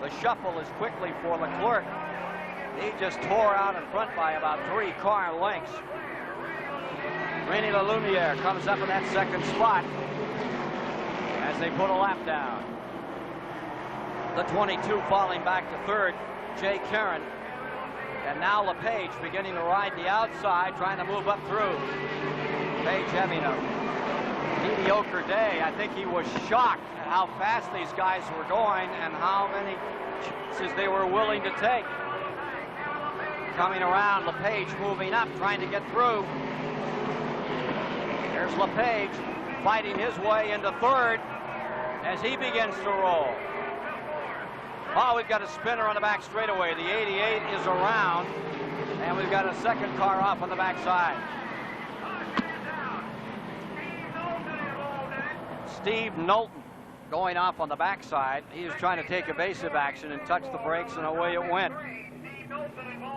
the shuffle is quickly for Leclerc. He just tore out in front by about 3 car lengths. René Lelumiere comes up in that second spot as they put a lap down. The 22 falling back to third, Jay Karen. And now LePage beginning to ride the outside, trying to move up through. Page having a mediocre day. I think he was shocked at how fast these guys were going and how many chances they were willing to take. Coming around, LePage moving up, trying to get through. There's LePage fighting his way into third as he begins to roll. Oh, we've got a spinner on the back straightaway. The 88 is around, and we've got a second car off on the backside. Steve Knowlton going off on the backside. He was trying to take evasive action and touch the brakes, and away it went.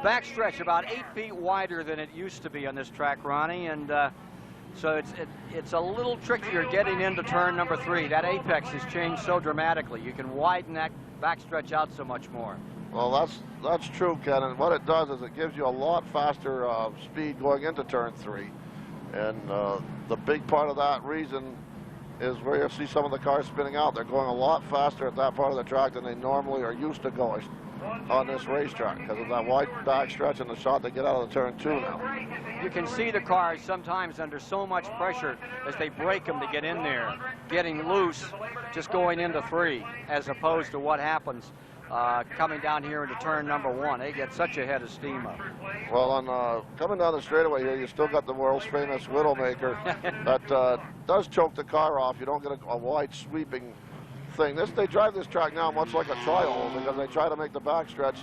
Backstretch about 8 feet wider than it used to be on this track, Ronnie, and so it's a little trickier getting into turn number 3. That apex has changed so dramatically. You can widen that backstretch out so much more. Well, that's true, Ken, and what it does is it gives you a lot faster speed going into turn 3. And the big part of that reason is where you see some of the cars spinning out. They're going a lot faster at that part of the track than they normally are used to going on this racetrack because of that wide backstretch and the shot they get out of the turn 2 now. You can see the cars sometimes under so much pressure as they break them to get in there, getting loose, just going into 3, as opposed to what happens coming down here into turn number 1. They get such a head of steam up. Well, on coming down the straightaway here, you still got the world's famous Widowmaker that does choke the car off. You don't get a wide sweeping thing. They drive this track now much like a trial because they try to make the backstretch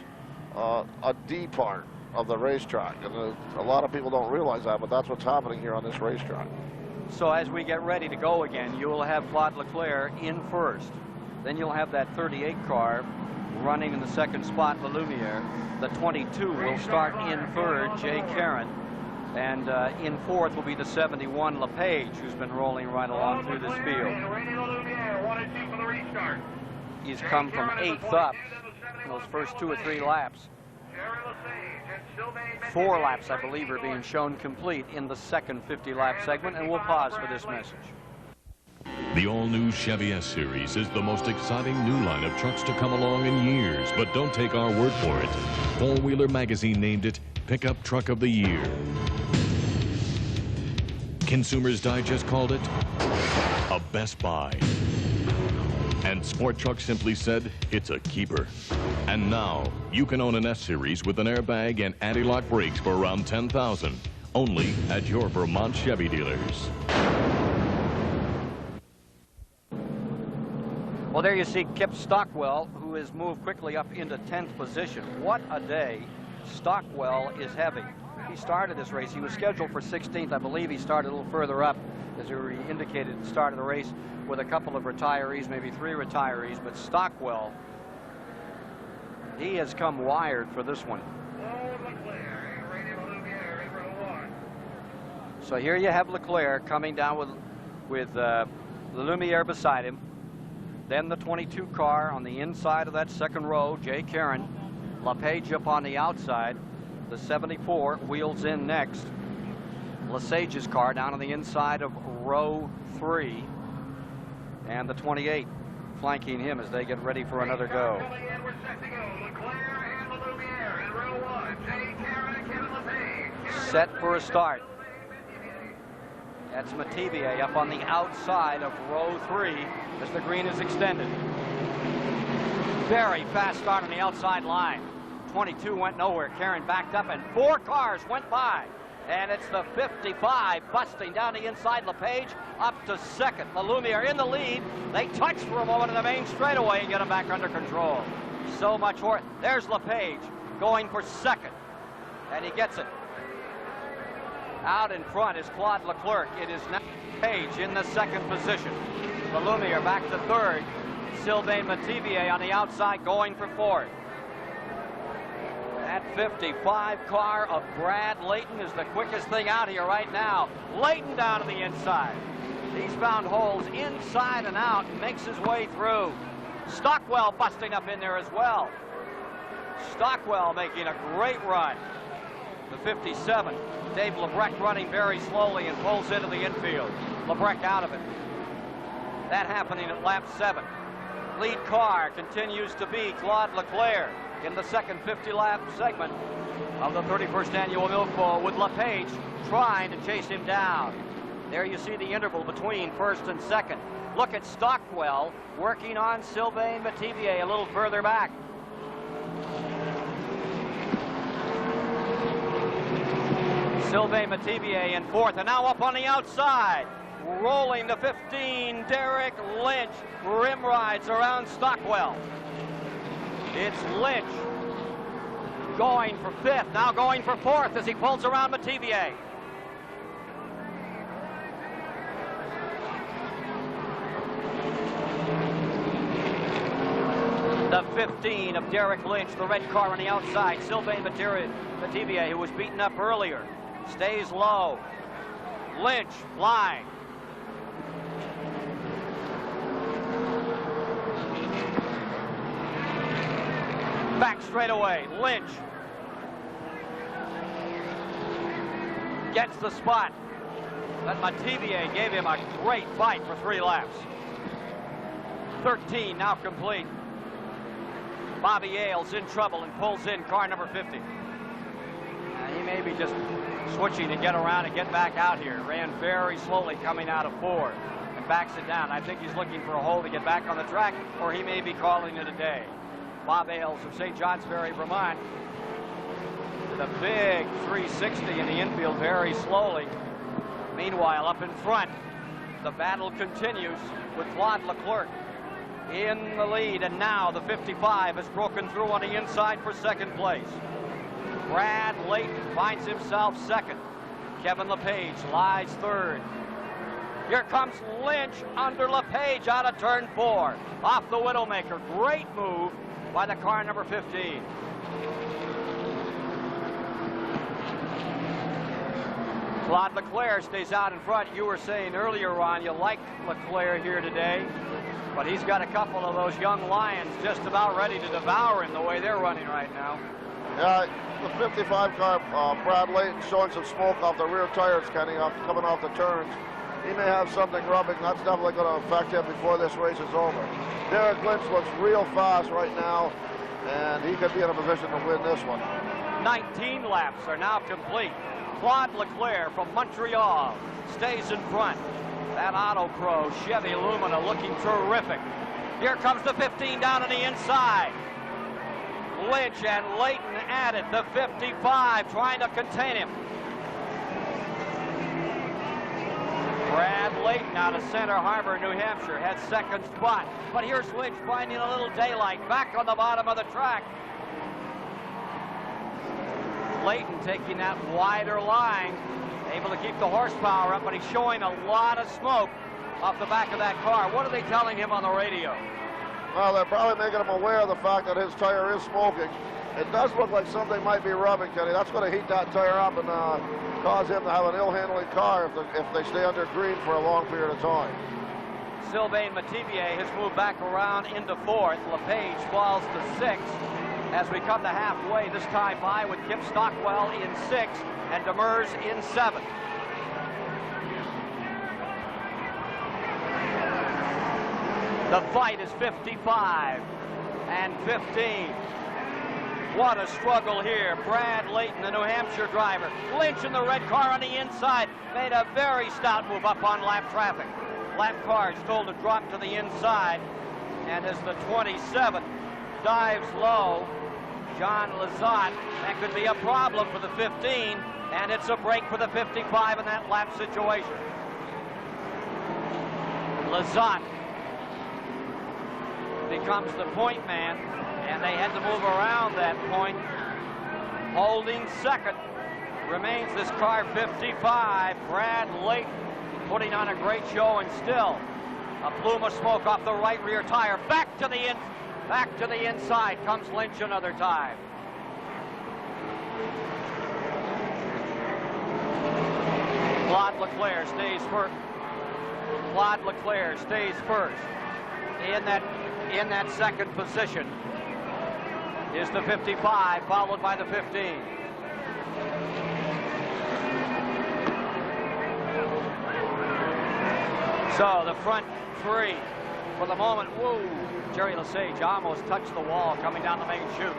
a D part of the racetrack, and a lot of people don't realize that, but that's what's happening here on this racetrack. So as we get ready to go again, you will have Claude Leclerc in first. Then you'll have that 38 car running in the second spot, Lelumiere. The 22 will start in third, Jay Karen. And in fourth will be the 71, LePage, who's been rolling right along through this field. He's come from 8th up in those first 2 or 3 laps. 4 laps, I believe, are being shown complete in the second 50-lap segment, and we'll pause for this message. The all-new Chevy S-Series is the most exciting new line of trucks to come along in years, but don't take our word for it. Four-Wheeler Magazine named it Pickup Truck of the Year. Consumers Digest called it a Best Buy. And Sport Truck simply said it's a keeper. And now you can own an S-Series with an airbag and anti-lock brakes for around $10,000, only at your Vermont Chevy dealers. Well, there you see Kip Stockwell, who has moved quickly up into 10th position. What a day Stockwell is having. He started this race. He was scheduled for 16th. I believe he started a little further up, as we indicated at the start of the race, with a couple of retirees, maybe 3 retirees. But Stockwell, he has come wired for this one. So here you have Leclerc coming down with Lelumiere beside him. Then the 22 car on the inside of that second row, Jay Karen. LePage up on the outside. The 74 wheels in next. Lesage's car down on the inside of row 3. And the 28 flanking him as they get ready for another go. Set for a start. That's Metivier up on the outside of row 3 as the green is extended. Very fast start on the outside line. 22 went nowhere. Karen backed up and 4 cars went by. And it's the 55 busting down the inside. LePage up to second. the Lumiere in the lead. They touch for a moment in the main straightaway and get him back under control. So much more. There's LePage going for second. And he gets it. Out in front is Claude Leclerc. It is now Page in the second position. the Lumiere back to third. Sylvain Metivier on the outside going for fourth. That 55 car of Brad Layton is the quickest thing out here right now. Layton down to the inside. He's found holes inside and out and makes his way through. Stockwell busting up in there as well. Stockwell making a great run. The 57. Dave Lebrecht running very slowly and pulls into the infield. Lebrecht out of it. That happening at lap 7. Lead car continues to be Claude Leclerc in the second 50-lap segment of the 31st Annual Milk Bowl, with LePage trying to chase him down. There you see the interval between first and second. Look at Stockwell working on Sylvain Metivier a little further back. Sylvain Metivier in fourth, and now up on the outside. Rolling the 15, Derek Lynch. Rim rides around Stockwell. It's Lynch going for fifth, now going for fourth as he pulls around Metivier. The 15 of Derek Lynch, the red car on the outside. Sylvain Metivier, who was beaten up earlier, stays low. Lynch flying. Back straight away, Lynch gets the spot, but Metivier gave him a great fight for 3 laps. 13 now complete. Bobby Ailes in trouble and pulls in car number 50. He may be just switching to get around and get back out here. Ran very slowly coming out of 4 and backs it down. I think he's looking for a hole to get back on the track, or he may be calling it a day. Bob Ailes of St. Johns Ferry, Vermont, with a big 360 in the infield very slowly. Meanwhile, up in front, the battle continues with Claude Leclerc in the lead, and now the 55 has broken through on the inside for second place. Brad Layton finds himself second. Kevin LePage lies third. Here comes Lynch under LePage out of turn 4. Off the Widowmaker. Great move by the car number 15. Claude Leclerc stays out in front. You were saying earlier, Ron, you like Leclerc here today, but he's got a couple of those young lions just about ready to devour him the way they're running right now. Yeah, the 55 car, Brad Layton, showing some smoke off the rear tires, Kenny, coming off the turns. He may have something rubbing. That's definitely going to affect him before this race is over. Derek Lynch looks real fast right now, and he could be in a position to win this one. 19 laps are now complete. Claude Leclerc from Montreal stays in front. That Auto Pro Chevy Lumina looking terrific. Here comes the 15 down on the inside. Lynch and Layton at it. The 55 trying to contain him. Brad Layton out of Center Harbor, New Hampshire, had second spot. But here's Lynch finding a little daylight back on the bottom of the track. Layton taking that wider line, able to keep the horsepower up, but he's showing a lot of smoke off the back of that car. What are they telling him on the radio? Well, they're probably making him aware of the fact that his tire is smoking. It does look like something might be rubbing, Kenny. That's going to heat that tire up and cause him to have an ill-handling car if they stay under green for a long period of time. Sylvain Metivier has moved back around into 4th. LePage falls to 6th as we come to halfway, this time by with Kip Stockwell in 6th and Demers in 7th. The fight is 55 and 15. What a struggle here. Brad Layton, the New Hampshire driver. Lynch in the red car on the inside. Made a very stout move up on lap traffic. Lap car is told to drop to the inside. And as the 27 dives low, John Lizotte, that could be a problem for the 15. And it's a break for the 55 in that lap situation. Lizotte becomes the point man, and they had to move around that point. Holding second remains this car 55, Brad Layton, putting on a great show, and still a plume of smoke off the right rear tire. Back to the inside comes Lynch another time. Claude Leclerc stays first. Claude Leclerc stays first. In that second position is the 55, followed by the 15. So the front three for the moment. Whoa, Jerry Lesage almost touched the wall coming down the main chute.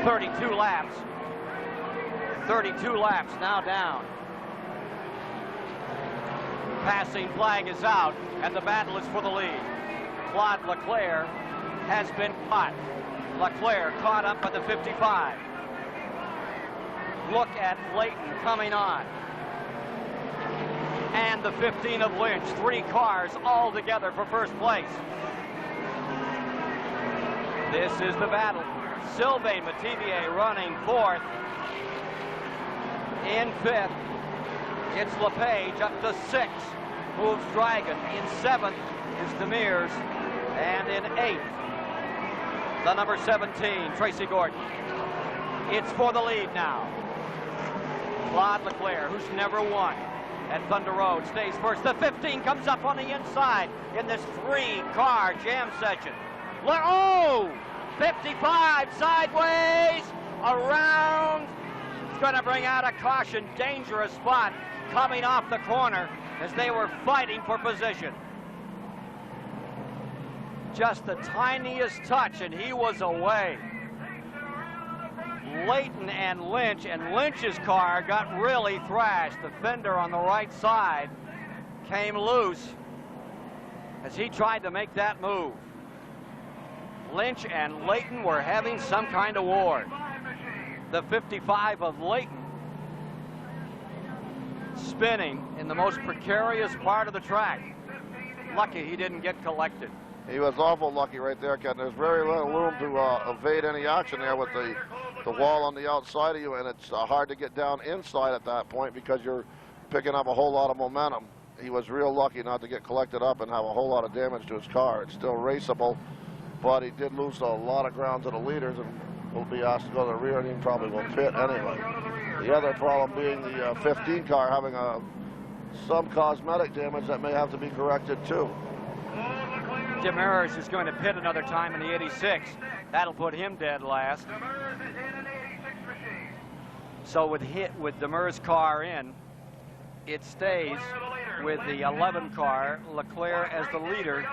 32 laps. 32 laps now down. Passing flag is out, and the battle is for the lead. Claude Leclerc has been caught. Leclerc caught up by the 55. Look at Layton coming on. And the 15 of Lynch. 3 cars all together for first place. This is the battle. Sylvain Metivier running fourth. In fifth, it's LePage up to 6. Moves Dragon. In 7th is Demers. And in 8th, the number 17, Tracy Gordon. It's for the lead now. Claude Leclerc, who's never won at Thunder Road, stays first. The 15 comes up on the inside in this 3-car jam session. Oh! 55 sideways, around. It's going to bring out a caution. Dangerous spot coming off the corner as they were fighting for position. Just the tiniest touch, and he was away. Layton and Lynch's car got really thrashed. The fender on the right side came loose as he tried to make that move. Lynch and Layton were having some kind of war. The 55 of Layton spinning in the most precarious part of the track. Lucky he didn't get collected. He was awful lucky right there, Ken. There's very little room to evade any action there with the wall on the outside of you, and it's hard to get down inside at that point because you're picking up a whole lot of momentum. He was real lucky not to get collected up and have a whole lot of damage to his car. It's still raceable, but he did lose a lot of ground to the leaders and will be asked to go to the rear, and he probably will pit anyway. The other problem being the 15 car having some cosmetic damage that may have to be corrected too. Demers is going to pit another time in the 86. That'll put him dead last. So with Demers' car in, it stays with the 11 car, Leclerc as the leader,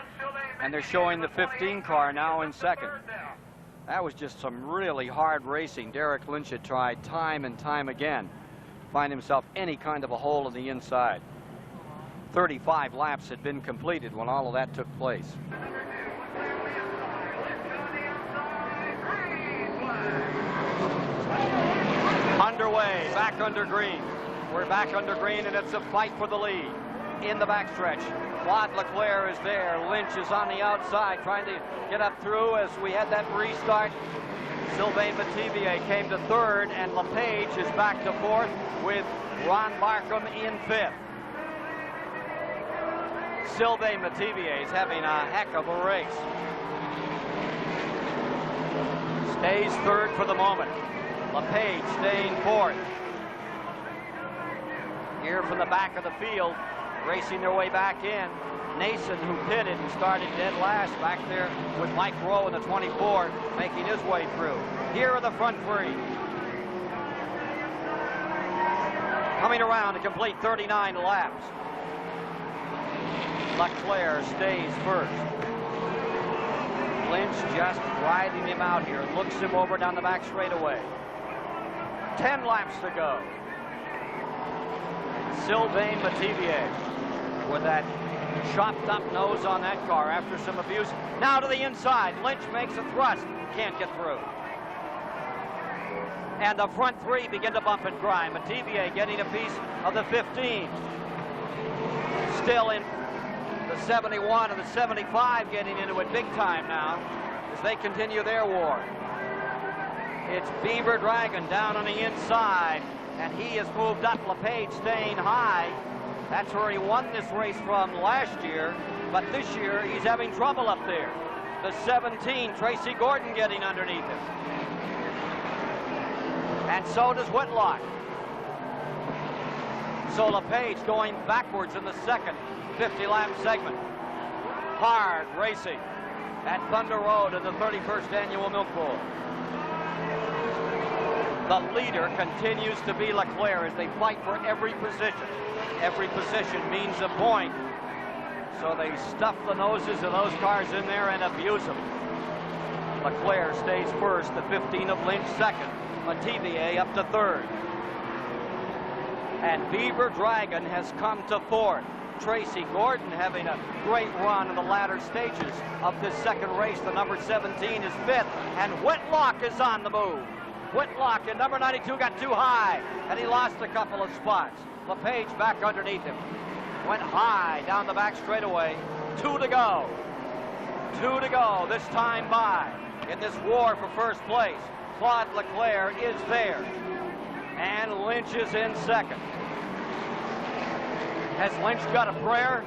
and they're showing the 15 car now in second. That was just some really hard racing. Derek Lynch had tried time and time again to find himself any kind of a hole in the inside. 35 laps had been completed when all of that took place. Underway, back under green. We're back under green, and it's a fight for the lead. In the backstretch, Claude Leclerc is there. Lynch is on the outside trying to get up through as we had that restart. Sylvain Metivier came to third, and LePage is back to fourth with Ron Markham in fifth. Sylvain Metivier is having a heck of a race. Stays third for the moment. LePage staying fourth. Here from the back of the field, racing their way back in. Nason, who pitted and started dead last, back there with Mike Rowe in the 24, making his way through. Here are the front three. Coming around to complete 39 laps. Leclerc stays first. Lynch just riding him out here. Looks him over down the back straightaway. 10 laps to go. Sylvain Metivier with that chopped up nose on that car after some abuse. Now to the inside. Lynch makes a thrust. Can't get through. And the front three begin to bump and grind. Metivier getting a piece of the 15. Still in the 71 and the 75 getting into it big time now as they continue their war. It's Beaver Dragon down on the inside, and he has moved up. LePage staying high. That's where he won this race from last year, but this year he's having trouble up there. The 17, Tracy Gordon getting underneath him. And so does Whitlock. So LePage going backwards in the second 50-lap segment. Hard racing at Thunder Road in the 31st Annual Milk Bowl. The leader continues to be Leclerc as they fight for every position. Every position means a point. So they stuff the noses of those cars in there and abuse them. Leclerc stays first, the 15 of Lynch second. Metivier up to third. And Beaver Dragon has come to fourth. Tracy Gordon having a great run in the latter stages of this second race. The number 17 is fifth, and Whitlock is on the move. Whitlock in number 92 got too high, and he lost a couple of spots. LePage back underneath him. Went high down the back straightaway. 2 to go. 2 to go this time by in this war for first place. Claude Leclerc is there, and Lynch is in second. Has Lynch got a prayer?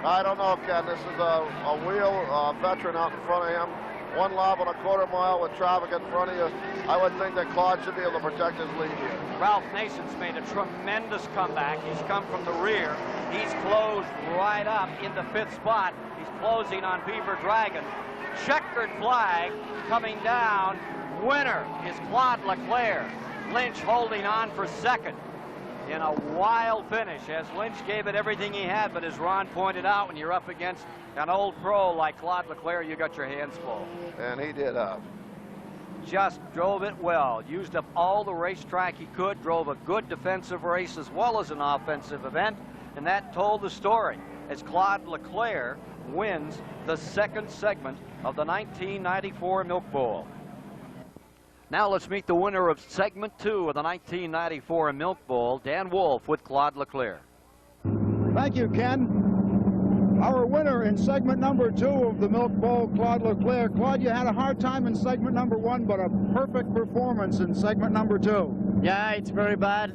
I don't know, Ken. This is a wheel veteran out in front of him. One lap on a quarter mile with traffic in front of you. I would think that Claude should be able to protect his lead here. Ralph Nason's made a tremendous comeback. He's come from the rear. He's closed right up in the fifth spot. He's closing on Beaver Dragon. Checkered flag coming down. Winner is Claude Leclerc. Lynch holding on for second in a wild finish as Lynch gave it everything he had, but as Ron pointed out, when you're up against an old pro like Claude Leclerc, you got your hands full. And he did. Just drove it well, used up all the racetrack he could, drove a good defensive race as well as an offensive event, and that told the story as Claude Leclerc wins the second segment of the 1994 Milk Bowl. Now let's meet the winner of segment 2 of the 1994 Milk Bowl, Dan Wolf with Claude Leclerc. Thank you, Ken. Our winner in segment number 2 of the Milk Bowl, Claude Leclerc. Claude, you had a hard time in segment number 1, but a perfect performance in segment number 2. Yeah, it's very bad.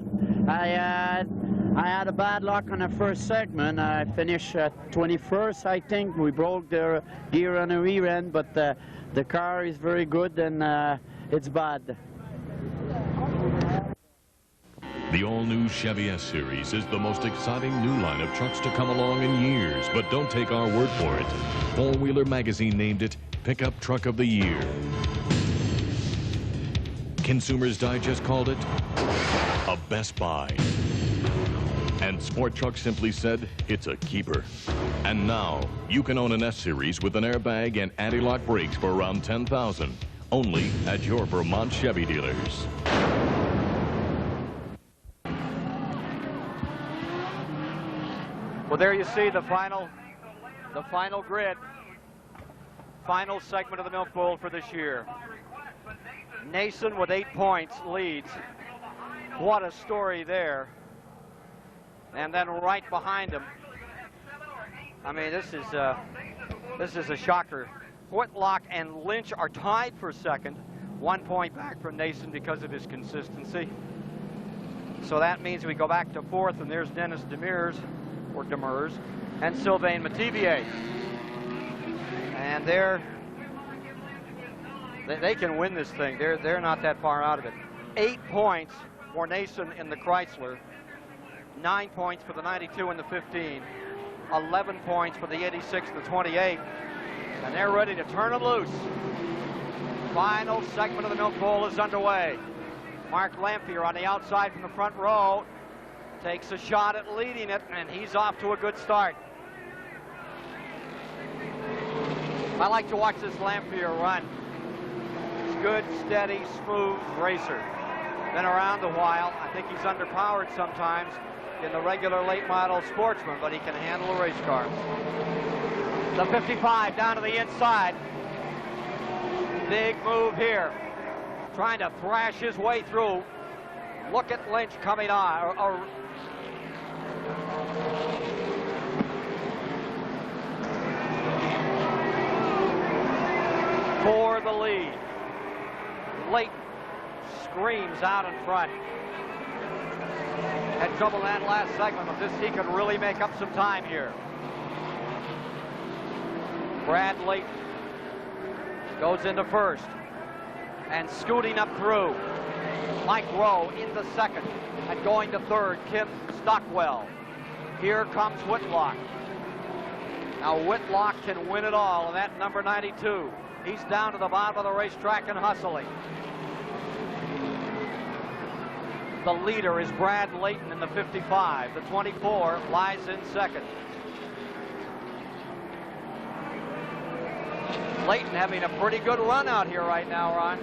I had a bad luck on the first segment. I finished at 21st, I think. We broke the gear on the rear end, but the car is very good, and it's bad. The all-new Chevy S-Series is the most exciting new line of trucks to come along in years, but don't take our word for it. Four-Wheeler Magazine named it Pickup Truck of the Year. Consumers Digest called it a Best Buy. And Sport Truck simply said it's a keeper. And now, you can own an S-Series with an airbag and anti-lock brakes for around $10,000. Only at your Vermont Chevy dealers. Well, there you see the final grid, final segment of the Milk Bowl for this year. Nason with 8 points leads. What a story there. And then right behind him, I mean, this is a shocker. Whitlock and Lynch are tied for second, 1 point back from Nason because of his consistency. So that means we go back to fourth, and there's Dennis Demers, and Sylvain Metivier. And they can win this thing. They're not that far out of it. 8 points for Nason in the Chrysler, 9 points for the 92 and the 15, 11 points for the 86 and the 28. And they're ready to turn them loose. Final segment of the Milk Bowl is underway. Mark Lamphere on the outside from the front row takes a shot at leading it, and he's off to a good start. I like to watch this Lamphere run. He's good, steady, smooth racer. Been around a while. I think he's underpowered sometimes in the regular late model sportsman, but he can handle a race car. The 55 down to the inside. Big move here. Trying to thrash his way through. Look at Lynch coming on. For the lead. Leighton screams out in front. Had trouble in that last segment, but he could really make up some time here. Brad Leighton goes into first and scooting up through. Mike Rowe into second and going to third, Kim Stockwell. Here comes Whitlock. Now Whitlock can win it all, and that number 92. He's down to the bottom of the racetrack and hustling. The leader is Brad Leighton in the 55. The 24 lies in second. Leighton having a pretty good run out here right now, Ron.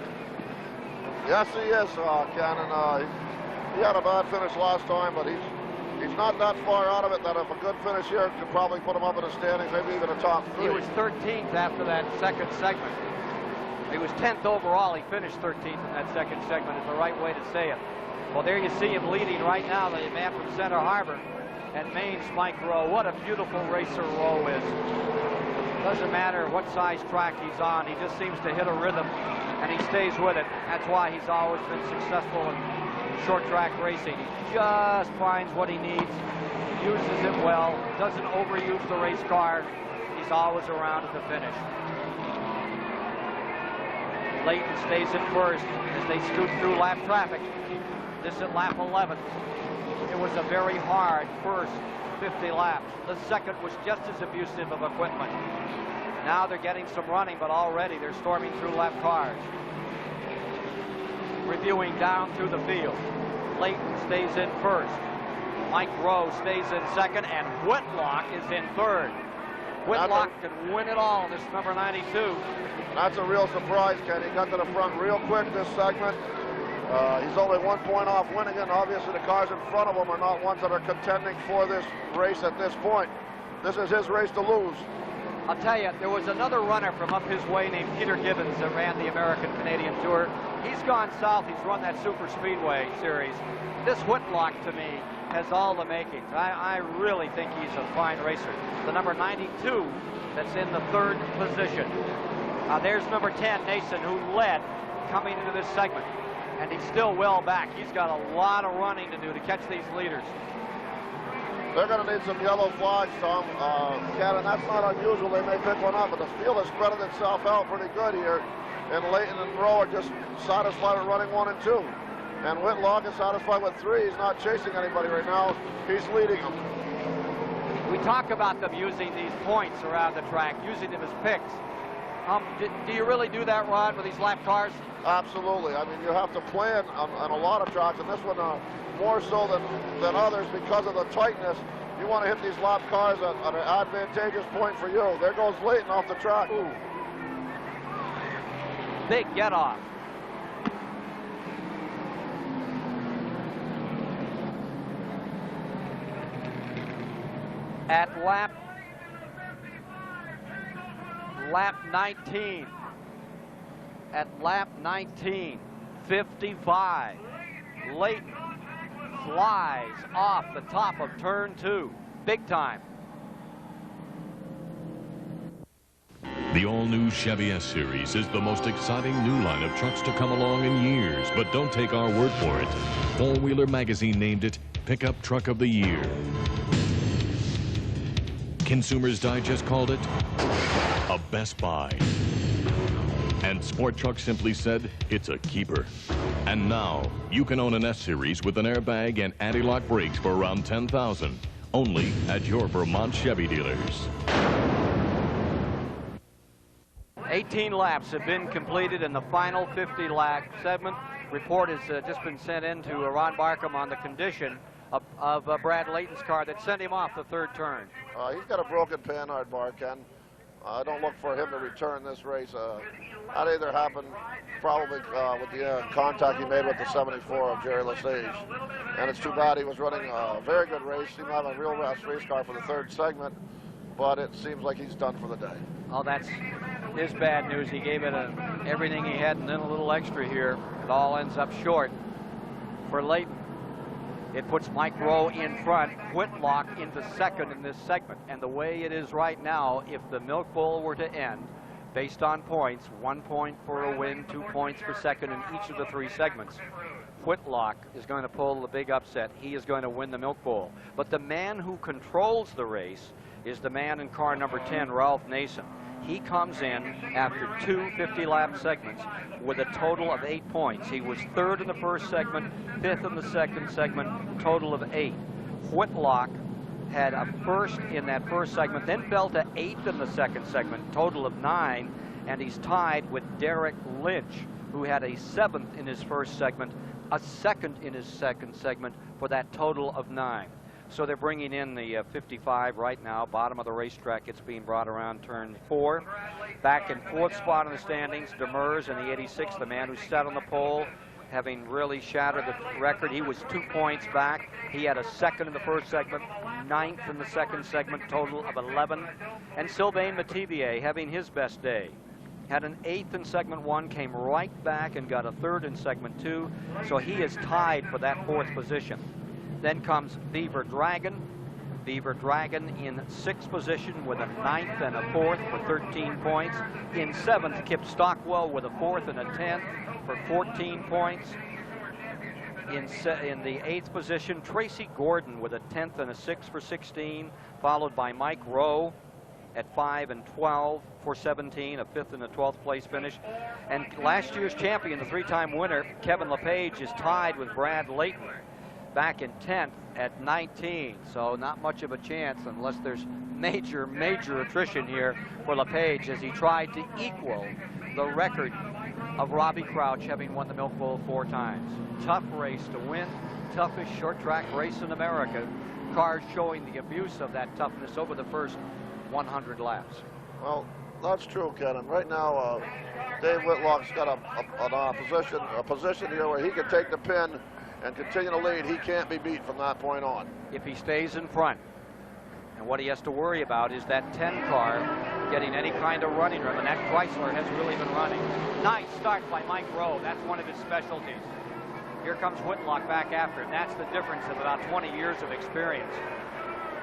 Yes, he is, Ken. And he had a bad finish last time, but he's not that far out of it that if a good finish here could probably put him up in the standings, maybe even a top 3. He was 13th after that second segment. He was 10th overall. He finished 13th in that second segment is the right way to say it. Well, there you see him leading right now, the man from Center Harbor at Maine's Mike Rowe. What a beautiful racer Rowe is. Doesn't matter what size track he's on, he just seems to hit a rhythm and he stays with it. That's why he's always been successful in short track racing. He just finds what he needs, uses it well, doesn't overuse the race car. He's always around at the finish. Leighton stays in first as they scoot through lap traffic. This at lap 11. It was a very hard first 50 laps. The second was just as abusive of equipment. Now they're getting some running, but already they're storming through lap cars. Reviewing down through the field. Leighton stays in first. Mike Rowe stays in second, and Whitlock is in third. Whitlock can win it all, this number 92. That's a real surprise, Ken. He got to the front real quick this segment. He's only 1 point off winning, and obviously the cars in front of him are not ones that are contending for this race at this point. This is his race to lose. I'll tell you, there was another runner from up his way named Peter Gibbons that ran the American-Canadian Tour. He's gone south. He's run that Super Speedway series. This Whitlock, to me, has all the makings. I really think he's a fine racer. The number 92 that's in the third position. There's number 10, Nason, who led coming into this segment. And he's still well back. He's got a lot of running to do to catch these leaders. They're going to need some yellow flags, Tom. Ken, and that's not unusual. They may pick one up, but the field has spreaded itself out pretty good here. And Leighton and Rowe are just satisfied with running 1 and 2. And Whitlock is satisfied with 3. He's not chasing anybody right now. He's leading them. We talk about them using these points around the track, using them as picks. Do you really do that, Ron, with these lap cars? Absolutely. I mean, you have to plan on a lot of tracks, and this one more so than others because of the tightness. You want to hit these lap cars at an advantageous point for you. There goes Leighton off the track. Ooh. Big get off. At lap 19. At lap 19, 55, Leighton flies off the top of turn 2. Big time. The all-new Chevy S-Series is the most exciting new line of trucks to come along in years, but don't take our word for it. Four-Wheeler Magazine named it Pickup Truck of the Year. Consumers Digest called it a Best Buy. And Sport Truck simply said, it's a keeper. And now, you can own an S-Series with an airbag and anti-lock brakes for around $10,000, only at your Vermont Chevy dealers. 18 laps have been completed in the final 50 lap segment. Report has just been sent in to Ron Barkham on the condition of Brad Leighton's car that sent him off the third turn. He's got a broken panhard bar, Ken. I don't look for him to return this race. That either happened probably with the contact he made with the 74 of Jerry Lesage. And it's too bad. He was running a very good race. He might have a real fast race car for the third segment, but it seems like he's done for the day. Oh, that's his bad news. He gave it everything he had and then a little extra here. It all ends up short for Layton. It puts Mike Rowe in front, Whitlock into second in this segment. And the way it is right now, if the Milk Bowl were to end, based on points, 1 point for a win, 2 points for second in each of the 3 segments, Whitlock is going to pull the big upset. He is going to win the Milk Bowl. But the man who controls the race is the man in car number 10, Ralph Nason. He comes in after 2 50-lap segments with a total of 8 points. He was third in the first segment, fifth in the second segment, total of 8. Whitlock had a first in that first segment, then fell to 8th in the second segment, total of 9, and he's tied with Derek Lynch, who had a 7th in his first segment, a 2nd in his second segment, for that total of 9. So they're bringing in the 55 right now, bottom of the racetrack. It's being brought around turn 4. Back in 4th spot in the standings, Demers in the 86, the man who sat on the pole, having really shattered the record. He was 2 points back. He had a 2nd in the first segment, 9th in the second segment, total of 11. And Sylvain Metivier having his best day. Had an 8th in segment 1, came right back and got a 3rd in segment 2. So he is tied for that 4th position. Then comes Beaver Dragon. Beaver Dragon in 6th position with a 9th and a 4th for 13 points. In 7th, Kip Stockwell with a 4th and a 10th for 14 points. In the 8th position, Tracy Gordon with a 10th and a 6th for 16, followed by Mike Rowe at 5 and 12 for 17, a 5th and a 12th place finish. And last year's champion, the 3-time winner, Kevin LePage, is tied with Brad Layton back in 10th at 19. So not much of a chance unless there's major attrition here for LePage as he tried to equal the record of Robbie Crouch, having won the Milk Bowl 4 times. Tough race to win, toughest short track race in America. Cars showing the abuse of that toughness over the first 100 laps. Well, that's true, Ken. And right now, Dave Whitlock's got a position here where he can take the pin and continue to lead. He can't be beat from that point on. If he stays in front. And what he has to worry about is that 10 car getting any kind of running room, and that Chrysler has really been running. Nice start by Mike Rowe. That's one of his specialties. Here comes Whitlock back after him. That's the difference of about 20 years of experience.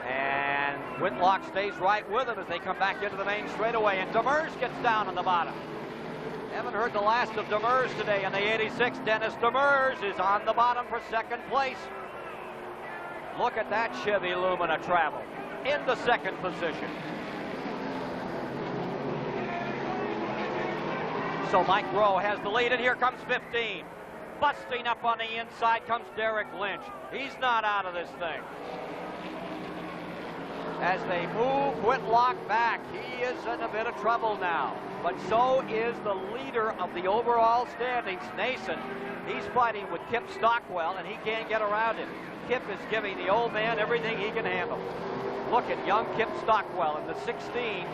And Whitlock stays right with him as they come back into the main straightaway, and Demers gets down on the bottom. Haven't heard the last of Demers today in the 86. Dennis Demers is on the bottom for 2nd place. Look at that Chevy Lumina travel in the 2nd position. So Mike Rowe has the lead, and here comes 15. Busting up on the inside comes Derek Lynch. He's not out of this thing. As they move Whitlock back, he is in a bit of trouble now. But so is the leader of the overall standings, Nason. He's fighting with Kip Stockwell, and he can't get around him. Kip is giving the old man everything he can handle. Look at young Kip Stockwell in the 16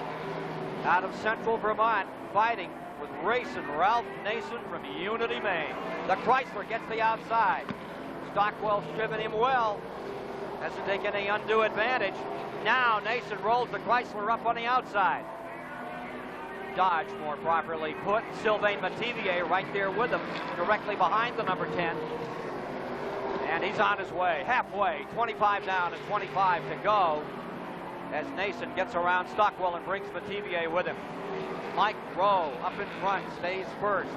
out of Central Vermont, fighting with racing Ralph Nason from Unity, Maine. The Chrysler gets the outside. Stockwell's driven him well. Hasn't taken any undue advantage. Now Nason rolls the Chrysler up on the outside. Dodge, more properly put. Sylvain Metivier right there with him, directly behind the number 10. And he's on his way, halfway, 25 down and 25 to go, as Nason gets around Stockwell and brings Metivier with him. Mike Rowe up in front, stays first.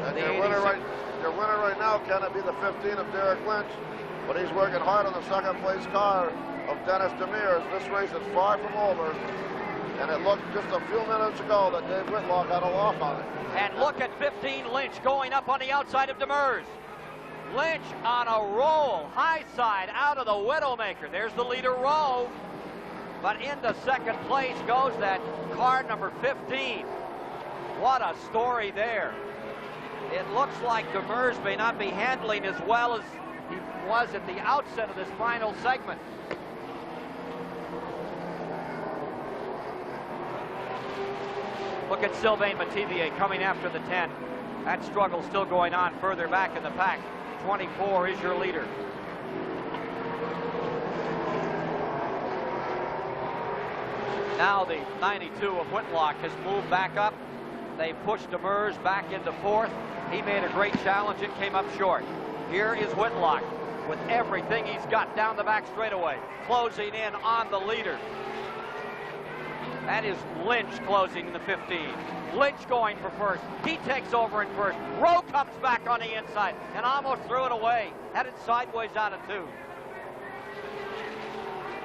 And your winner right now cannot be the 15 of Derek Lynch, but he's working hard on the 2nd place car of Dennis Demers. This race is far from over, and it looked just a few minutes ago that Dave Whitlock had a lock on it. And look at 15 Lynch going up on the outside of Demers. Lynch on a roll, high side out of the Widowmaker. There's the leader, Rowe. But into 2nd place goes that car number 15. What a story there. It looks like Demers may not be handling as well as he was at the outset of this final segment. Look at Sylvain Metivier coming after the 10. That struggle still going on further back in the pack. 24 is your leader. Now the 92 of Whitlock has moved back up. They pushed Demers back into fourth. He made a great challenge. It came up short. Here is Whitlock with everything he's got down the back straightaway, closing in on the leader. That is Lynch closing in the 15. Lynch going for first. He takes over in first. Rowe comes back on the inside and almost threw it away. Had it sideways out of 2.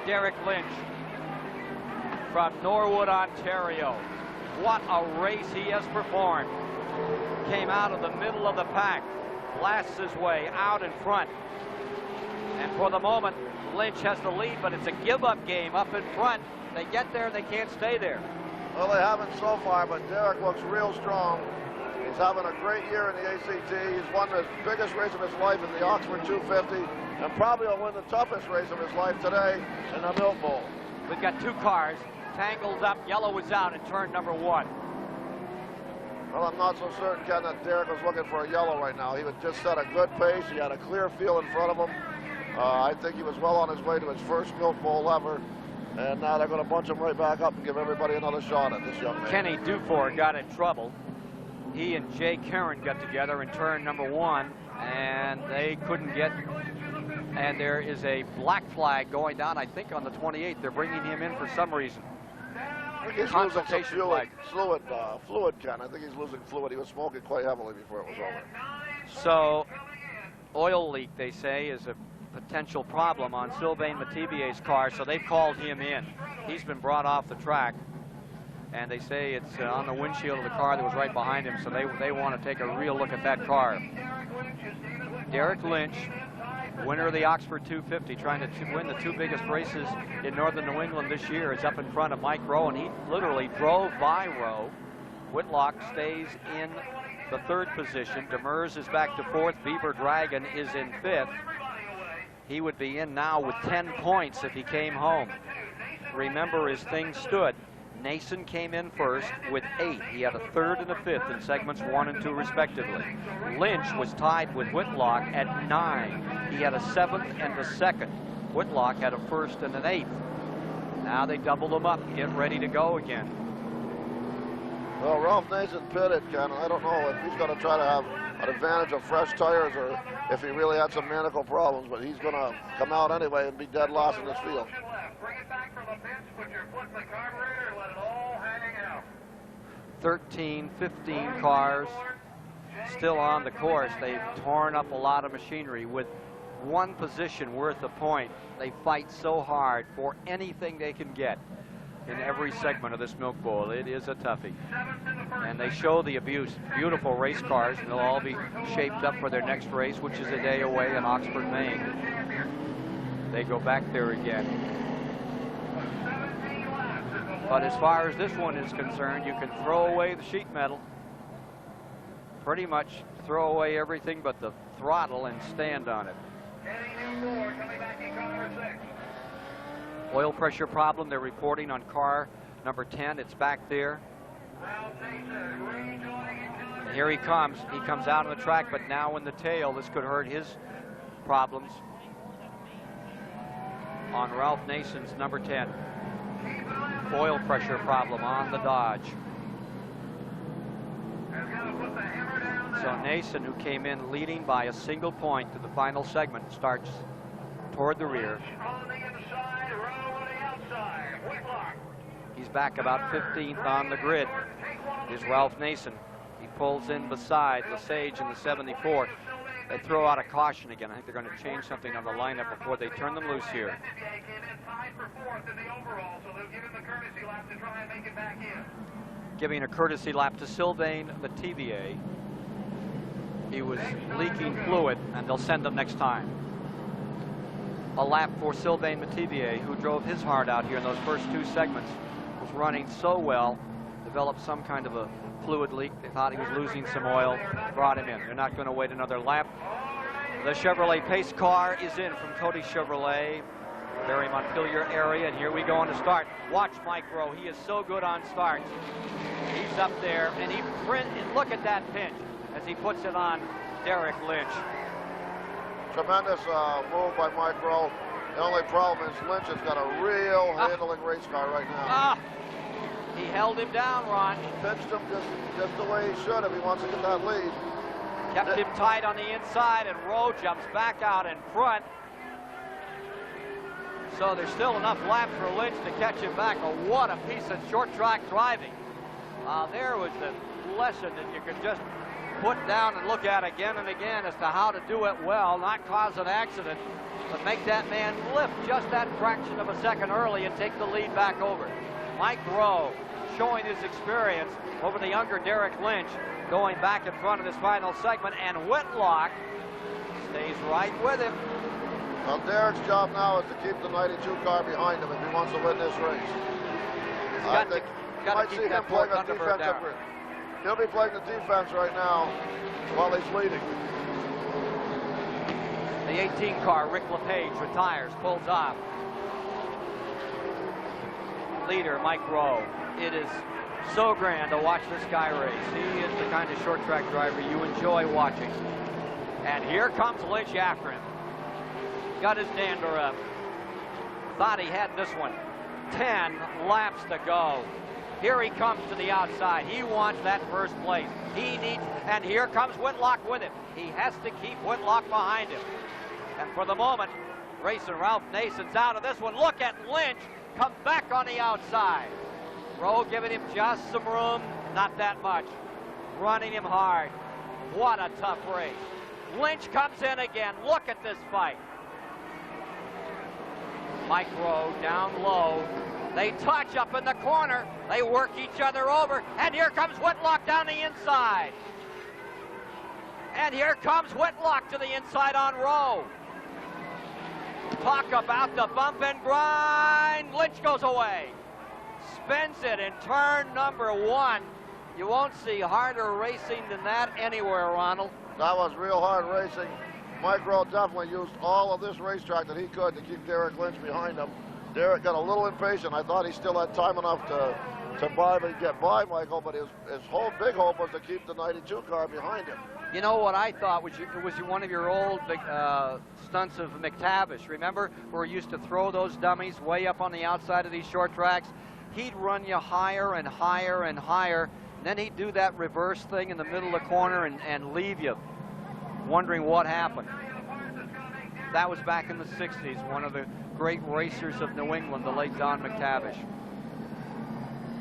Derek Lynch from Norwood, Ontario. What a race he has performed. Came out of the middle of the pack, blasts his way out in front. And for the moment, Lynch has the lead, but it's a give-up game up in front. They get there, they can't stay there. Well, they haven't so far, but Derek looks real strong. He's having a great year in the ACT. He's won the biggest race of his life in the Oxford 250, and probably will win the toughest race of his life today in the Milk Bowl. We've got 2 cars tangled up. Yellow is out in turn number 1. Well, I'm not so certain, Ken, that Derek was looking for a yellow right now. He would just set a good pace. He had a clear field in front of him. I think he was well on his way to his first Milk Bowl ever. And now they're going to bunch him right back up and give everybody another shot at this young man. Kenny Dufour got in trouble. He and Jay Karen got together in turn number 1, and they couldn't get. And there is a black flag going down, I think, on the 28th. They're bringing him in for some reason. I think he's losing some fluid, Ken. I think he's losing fluid. He was smoking quite heavily before it was over. So, oil leak, they say, is a potential problem on Sylvain Metivier's car, so they've called him in. He's been brought off the track, and they say it's on the windshield of the car that was right behind him, so they want to take a real look at that car. Derek Lynch, winner of the Oxford 250, trying to win the 2 biggest races in northern New England this year, is up in front of Mike Rowe, and he literally drove by Rowe. Whitlock stays in the 3rd position. Demers is back to 4th. Beaver Dragon is in 5th. He would be in now with 10 points if he came home. Remember, as things stood, Nason came in first with 8. He had a 3rd and a 5th in segments 1 and 2 respectively. Lynch was tied with Whitlock at 9. He had a 7th and a 2nd. Whitlock had a 1st and an 8th. Now they double them up, get ready to go again. Well, Ralph Nason pitted, Ken. I don't know if he's going to try to have an advantage of fresh tires or if he really had some mechanical problems, but he's going to come out anyway and be dead last in this field. Bring it back from the bench, put your foot in the carburetor, and let it all hang out. 13, 15 cars still on the course. They've torn up a lot of machinery. With 1 position worth a point, they fight so hard for anything they can get in every segment of this Milk Bowl. It is a toughie. And they show the abuse. Beautiful race cars, and they'll all be shaped up for their next race, which is a day away in Oxford, Maine. They go back there again. But as far as this one is concerned, you can throw away the sheet metal. Pretty much throw away everything but the throttle and stand on it. Oil pressure problem they're reporting on car number 10. It's back there. And here he comes. He comes out on the track, but now in the tail. This could hurt his problems on Ralph Nason's number 10. Oil pressure problem on the Dodge. So Nason, who came in leading by a single point to the final segment, starts toward the rear. He's back about 15th on the grid. Is Ralph Nason. He pulls in beside Lesage in the 74. They throw out a caution again. I think they're going to change something on the lineup before they turn them loose here. Giving a courtesy lap to Sylvain Metivier. He was leaking fluid, and they'll send him next time. A lap for Sylvain Metivier, who drove his heart out here in those first 2 segments. Was running so well, developed some kind of a fluid leak. They thought he was losing some oil, brought him in. They're not going to wait another lap. The Chevrolet pace car is in from Cody Chevrolet, Barre Montpelier area, and here we go on the start. Watch Mike Rowe. He is so good on starts. He's He's up there, and look at that pinch as he puts it on Derek Lynch. Tremendous move by Mike Rowe. The only problem is Lynch has got a real handling race car right now. He held him down, Ron. Pinched him just the way he should if he wants to get that lead. Kept him tight on the inside, and Rowe jumps back out in front. So there's still enough laps for Lynch to catch him back. But what a piece of short track driving. There was a lesson that you could just put down and look at again and again as to how to do it well, not cause an accident, but make that man lift just that fraction of a second early and take the lead back over. Mike Rowe showing his experience over the younger Derek Lynch, going back in front of this final segment, and Whitlock stays right with him. Well, Derek's job now is to keep the 92 car behind him if he wants to win this race. Got to keep that poor Thunderbird down. He'll be playing the defense right now while he's leading. The 18 car, Rick LePage, retires, pulls off. Leader, Mike Rowe. It is so grand to watch this guy race. He is the kind of short track driver you enjoy watching. And here comes Lynch after him. Got his dander up. Thought he had this one. 10 laps to go. Here he comes to the outside. He wants that first place. He needs, and here comes Whitlock with him. He has to keep Whitlock behind him. And for the moment, Racing Ralph Nason's out of this one. Look at Lynch come back on the outside. Rowe giving him just some room, not that much. Running him hard. What a tough race. Lynch comes in again. Look at this fight. Mike Rowe down low. They touch up in the corner. They work each other over. And here comes Whitlock down the inside. And here comes Whitlock to the inside on Rowe. Talk about the bump and grind. Lynch goes away. Spins it in turn number 1. You won't see harder racing than that anywhere, Ronald. That was real hard racing. Mike Rowe definitely used all of this racetrack that he could to keep Derek Lynch behind him. Derek got a little impatient. I thought he still had time enough to get by Michael, but his whole big hope was to keep the 92 car behind him. You know what I thought was one of your old stunts of McTavish, remember? Where he used to throw those dummies way up on the outside of these short tracks. He'd run you higher and higher and higher, and then he'd do that reverse thing in the middle of the corner and leave you wondering what happened. That was back in the 60s, one of the great racers of New England, the late Don McTavish,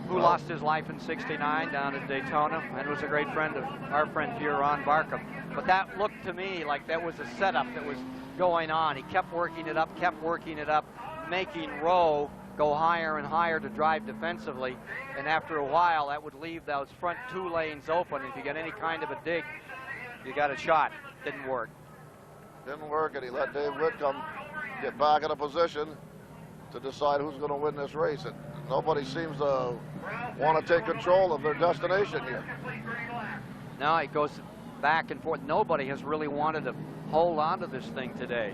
who lost his life in '69 down at Daytona and was a great friend of our friend here, Ron Barkham. But that looked to me like that was a setup that was going on. He kept working it up, making Rowe go higher and higher to drive defensively. And after a while, that would leave those front 2 lanes open. If you get any kind of a dig, you got a shot. Didn't work. Didn't work, and he let Dave Whitcomb get back in a position to decide who's going to win this race. And nobody seems to want to take control of their destination here. No, it goes back and forth. Nobody has really wanted to hold on to this thing today.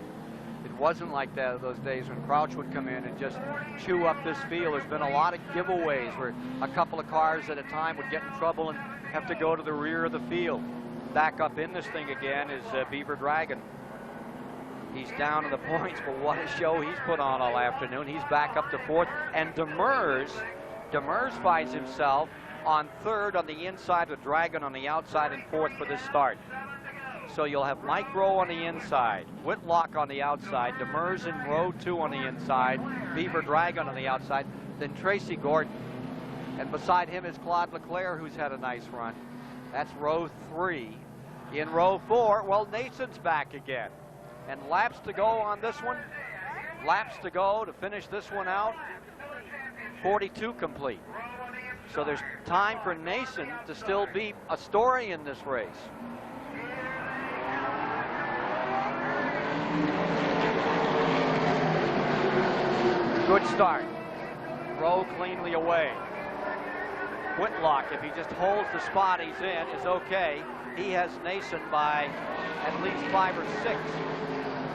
It wasn't like that those days when Crouch would come in and just chew up this field. There's been a lot of giveaways where a couple of cars at a time would get in trouble and have to go to the rear of the field. Back up in this thing again is Beaver Dragon. He's down in the points, but what a show he's put on all afternoon. He's back up to 4th, and Demers finds himself on 3rd on the inside with Dragon on the outside and 4th for this start. So you'll have Mike Rowe on the inside, Whitlock on the outside, Demers in row 2 on the inside, Beaver Dragon on the outside, then Tracy Gordon. And beside him is Claude Leclerc, who's had a nice run. That's row 3. In row 4, well, Nason's back again. And laps to go on this one. Laps to go to finish this one out. 42 complete. So there's time for Nason to still be a story in this race. Good start. Rowe cleanly away. Whitlock, if he just holds the spot he's in, is okay. He has Nason by at least 5 or 6.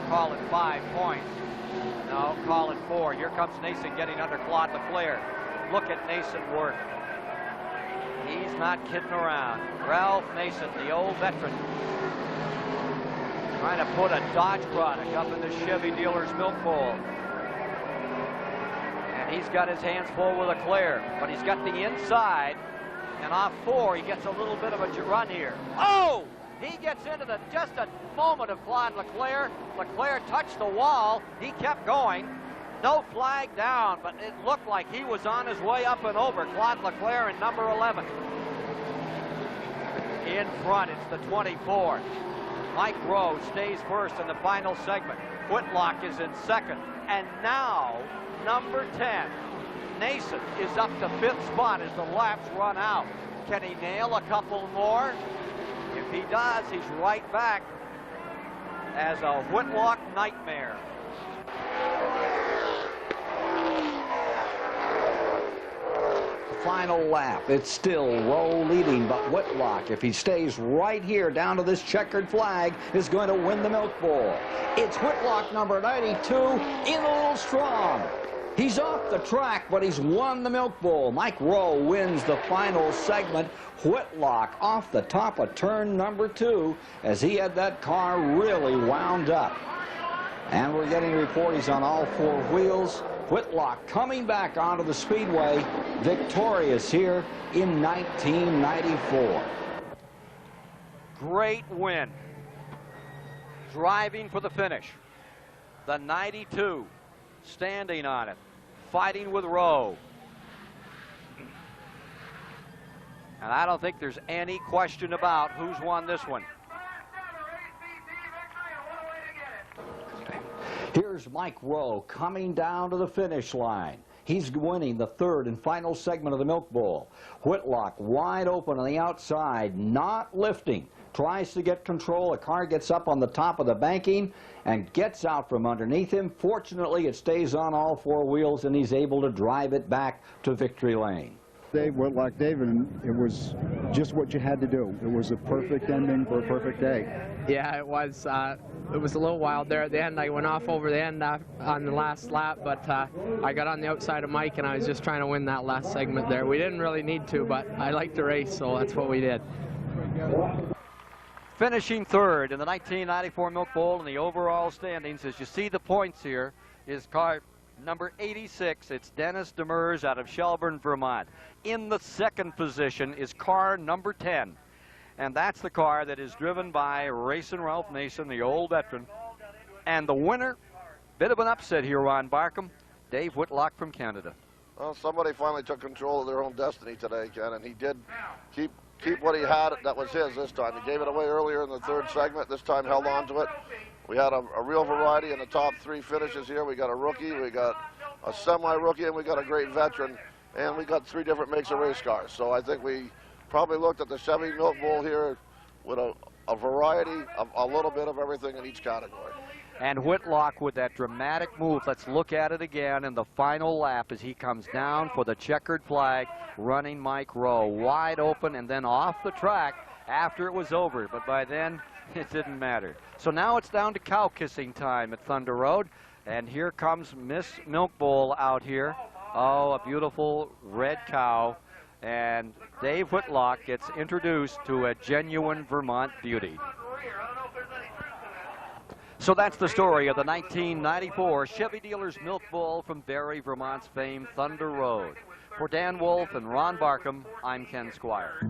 Call it 5 points. No, call it 4. Here comes Nason getting under Claude Leclerc. Look at Nason work. He's not kidding around. Ralph Mason, the old veteran, trying to put a Dodge product up in the Chevy dealer's milk bowl. And he's got his hands full with Leclerc, but he's got the inside, and off 4, he gets a little bit of a run here. Oh! He gets into just a moment of Claude Leclerc. Leclerc touched the wall. He kept going. No flag down, but it looked like he was on his way up and over. Claude Leclerc in number 11. In front, it's the 24. Mike Rowe stays first in the final segment. Whitlock is in second. And now, number 10, Nason is up to 5th spot as the laps run out. Can he nail a couple more? If he does, he's right back as a Whitlock nightmare. Final lap. It's still Rowe leading, but Whitlock, if he stays right here down to this checkered flag, is going to win the Milk Bowl. It's Whitlock, number 92, in a little strong. He's off the track, but he's won the Milk Bowl. Mike Rowe wins the final segment. Whitlock off the top of turn number 2 as he had that car really wound up. And we're getting reports on all 4 wheels. Whitlock coming back onto the speedway, victorious here in 1994. Great win. Driving for the finish. The 92 standing on it, fighting with Rowe. And I don't think there's any question about who's won this one. Here's Mike Rowe coming down to the finish line. He's winning the 3rd and final segment of the Milk Bowl. Whitlock wide open on the outside, not lifting. Tries to get control. The car gets up on the top of the banking and gets out from underneath him. Fortunately, it stays on all 4 wheels, and he's able to drive it back to victory lane. Dave Whitlock, David, and it was just what you had to do. It was a perfect ending for a perfect day. Yeah, it was. It was a little wild there at the end. I went off over the end on the last lap, but I got on the outside of Mike, and I was just trying to win that last segment there. We didn't really need to, but I like to race, so that's what we did. Finishing 3rd in the 1994 Milk Bowl in the overall standings, as you see the points here, is car number 86. It's Dennis Demers out of Shelburne, Vermont. In the 2nd position is car number 10. And that's the car that is driven by Racing Ralph Mason, the old veteran. And the winner, bit of an upset here, Ron Barkham, Dave Whitlock from Canada. Well, somebody finally took control of their own destiny today, Ken, and he did keep what he had that was his this time. He gave it away earlier in the 3rd segment. This time held on to it. We had a real variety in the top 3 finishes here. We got a rookie, we got a semi-rookie, and we got a great veteran. And we got 3 different makes of race cars. So I think we probably looked at the Chevy Milk Bowl here with a variety of a little bit of everything in each category. And Whitlock with that dramatic move. Let's look at it again in the final lap as he comes down for the checkered flag, running Mike Rowe wide open and then off the track after it was over. But by then, it didn't matter. So now it's down to cow kissing time at Thunder Road. And here comes Miss Milk Bowl out here. Oh, a beautiful red cow. And Dave Whitlock gets introduced to a genuine Vermont beauty. So that's the story of the 1994 Chevy Dealers Milk Bowl from Barre, Vermont's famed Thunder Road. For Dan Wolf and Ron Barkham, I'm Ken Squire.